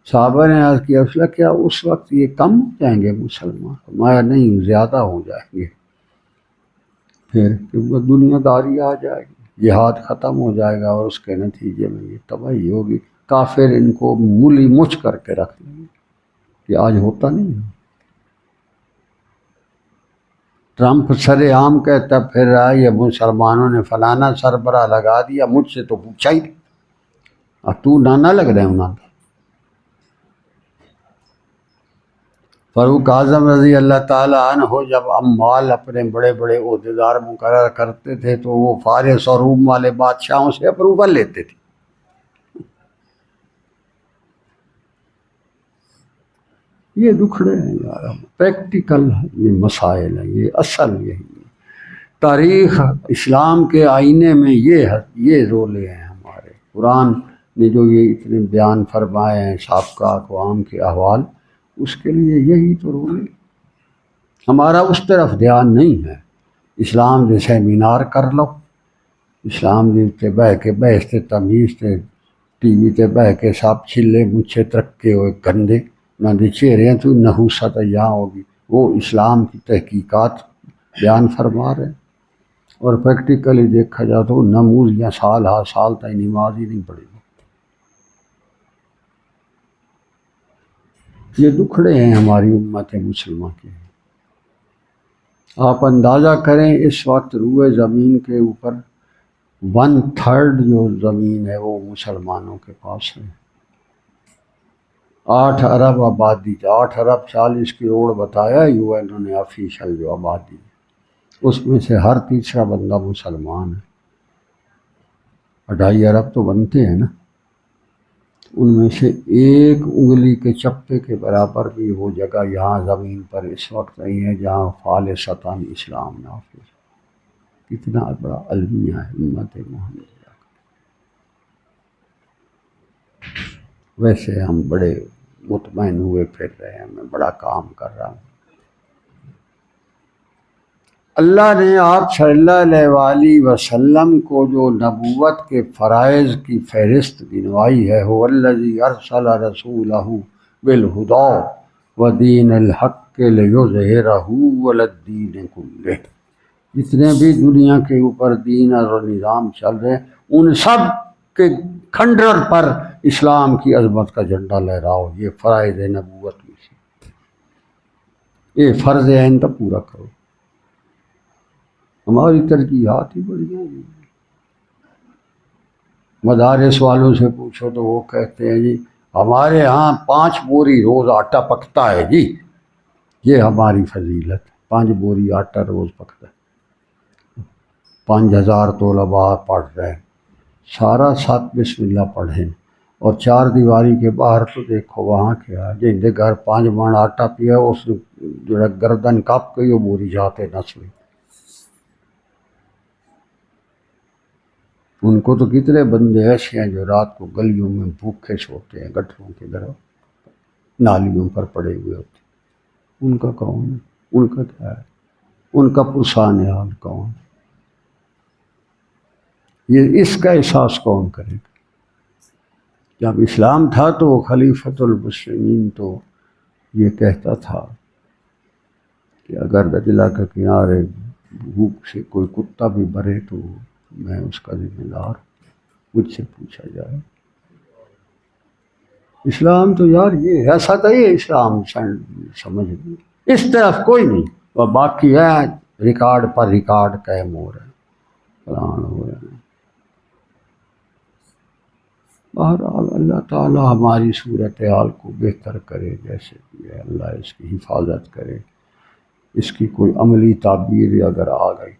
صحابہ نے عرض کیا رسول اللہ کیا اس وقت یہ کم ہو جائیں گے مسلمان؟ فرمایا نہیں، زیادہ ہو جائیں گے۔ پھر دنیا داری آ جائے گی، جہاد ختم ہو جائے گا اور اس کے نتیجے میں یہ تباہی ہوگی، کافر ان کو مولی مچ کر کے رکھ لیں گے۔ کہ آج ہوتا نہیں ہے۔ ٹرمپ سر عام کہتا پھر رہا ہے یہ مسلمانوں نے فلانا سربراہ لگا دیا، مجھ سے تو پوچھا ہی نہیں، اب تو نانا لگ رہے ہونا۔ فاروق اعظم رضی اللہ تعالیٰ عنہ جب اموال اپنے بڑے بڑے عہدیدار مقرر کرتے تھے تو وہ فارس اور روم والے بادشاہوں سے اپروول لیتے تھے۔ یہ دکھڑے ہیں یار، پریکٹیکل یہ مسائل ہیں، یہ اصل یہی ہے۔ تاریخ اسلام کے آئینے میں یہ رولے ہیں ہمارے۔ قرآن نے جو یہ اتنے بیان فرمائے ہیں سابقہ اقوام کے احوال، اس کے لیے یہی تو رولے۔ ہمارا اس طرف دھیان نہیں ہے۔ اسلام دے سیمینار کر لو، اسلام دے بہ کے بحث تے تمیز تے ٹی وی تے بہ کے سب چھلے مچھے ترکے ہوئے گندے نہ دے چہرے تو نحوست یہاں ہوگی، وہ اسلام کی تحقیقات بیان فرما رہے ہیں۔ اور پریکٹیکلی دیکھا جائے تو نموز یا سال ہا سال تک نماز ہی نہیں پڑے گی۔ یہ دکھڑے ہیں ہماری امت مسلمہ کے۔ آپ اندازہ کریں اس وقت روئے زمین کے اوپر 1/3 جو زمین ہے وہ مسلمانوں کے پاس ہے۔ 8 ارب آبادی، 8 ارب 40 کروڑ بتایا یو این نے آفیشل جو آبادی، اس میں سے ہر تیسرا بندہ مسلمان ہے۔ 2.5 ارب تو بنتے ہیں نا، ان میں سے ایک انگلی کے چپے کے برابر بھی وہ جگہ یہاں زمین پر اس وقت نہیں ہے جہاں خالصتاً اسلام نافذ ہے۔ کتنا بڑا المیہ ہے امت محمدیہ کا۔ ویسے ہم بڑے مطمئن ہوئے پھر رہے ہیں، میں بڑا کام کر رہا ہوں۔ اللہ نے آپ صلی اللہ علیہ وآلہ وسلم کو جو نبوت کے فرائض کی فہرست گنوائی ہے، هو الذی ارسل رسولہ بالہدی ودین الحق لیظہرہ علی الدین کلہ۔ جتنے بھی دنیا کے اوپر دین اور نظام چل رہے ہیں ان سب کے کھنڈر پر اسلام کی عظمت کا جھنڈا لہراؤ، یہ فرائض نبوت میں سے یہ فرض عین تو پورا کرو۔ ہماری ترجیحات ہی بڑی ہیں۔ مدارس والوں سے پوچھو تو وہ کہتے ہیں جی ہمارے ہاں 5 بوری روز آٹا پکتا ہے جی، یہ ہماری فضیلت، 5 بوری آٹا روز پکتا ہے۔ 5000 طلباء پڑھ رہے ہیں، سارا ساتھ بسم اللہ پڑھیں، اور 4 دیواری کے باہر تو دیکھو وہاں کیا ہے، جن کے گھر 5 من آٹا پیا اس جو گردن کپ کے وہ بوری جاتے نسوئی۔ ان کو تو کتنے بندے ایسے ہیں جو رات کو گلیوں میں بھوکے سوتے ہیں، گٹروں کے در نالیوں پر پڑے ہوئے ہوتے ہیں۔ ان کا کون ہے؟ ان کا کیا ہے؟ ان کا پرسان حال کون؟ یہ اس کا احساس کون کرے گا؟ جب اسلام تھا تو وہ خلیفۃ المسلمین تو یہ کہتا تھا کہ اگر دجلہ کے کنارے بھوک سے کوئی کتا بھی مرے تو میں اس کا ذمہ دار، مجھ سے پوچھا جائے۔ اسلام تو یار یہ ایسا تھا، یہ اسلام سمجھ نہیں، اس طرف کوئی نہیں، اور باقی ہے ریکارڈ پر ریکارڈ قائم ہو رہے ہیں، قرآن ہو رہے ہیں۔ بہرحال اللہ تعالی ہماری صورتحال کو بہتر کرے، جیسے کہ اللہ اس کی حفاظت کرے۔ اس کی کوئی عملی تعبیر اگر آ گئی،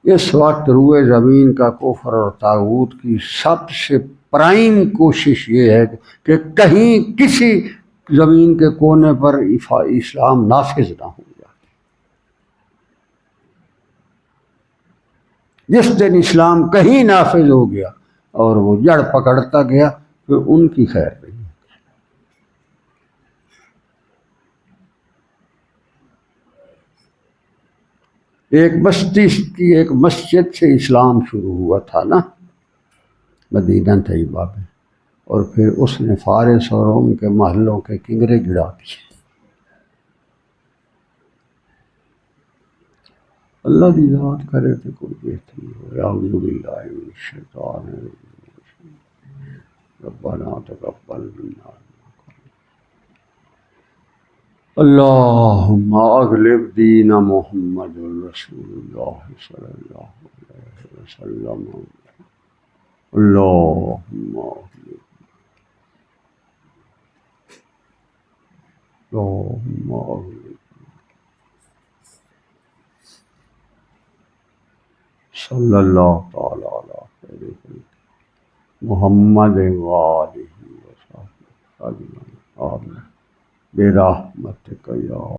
اس وقت روئے زمین کا کفر اور طاغوت کی سب سے پرائم کوشش یہ ہے کہ کہیں کسی زمین کے کونے پر اسلام نافذ نہ ہو جائے۔ جس دن اسلام کہیں نافذ ہو گیا اور وہ جڑ پکڑتا گیا پھر ان کی خیر نہیں۔ ایک بستی کی ایک مسجد سے اسلام شروع ہوا تھا نا، مدینہ طیبہ میں، اور پھر اس نے فارس اور روم کے محلوں کے کنگرے گڑا دیے۔ اللہ دی ذات کرے تو کوئی بہتری ہو۔ اعوذ باللہ من الشیطان الرجیم، ربنا تقبل منا اللهم اغلب دین محمد رسول اللہ صلی اللہ علیہ وسلم. اللهم اغلب اللهم اغلب صلی اللہ تعالی علی خیر خلق محمد وآلہ وصحبہ اجمعین. آمین برحمتک یا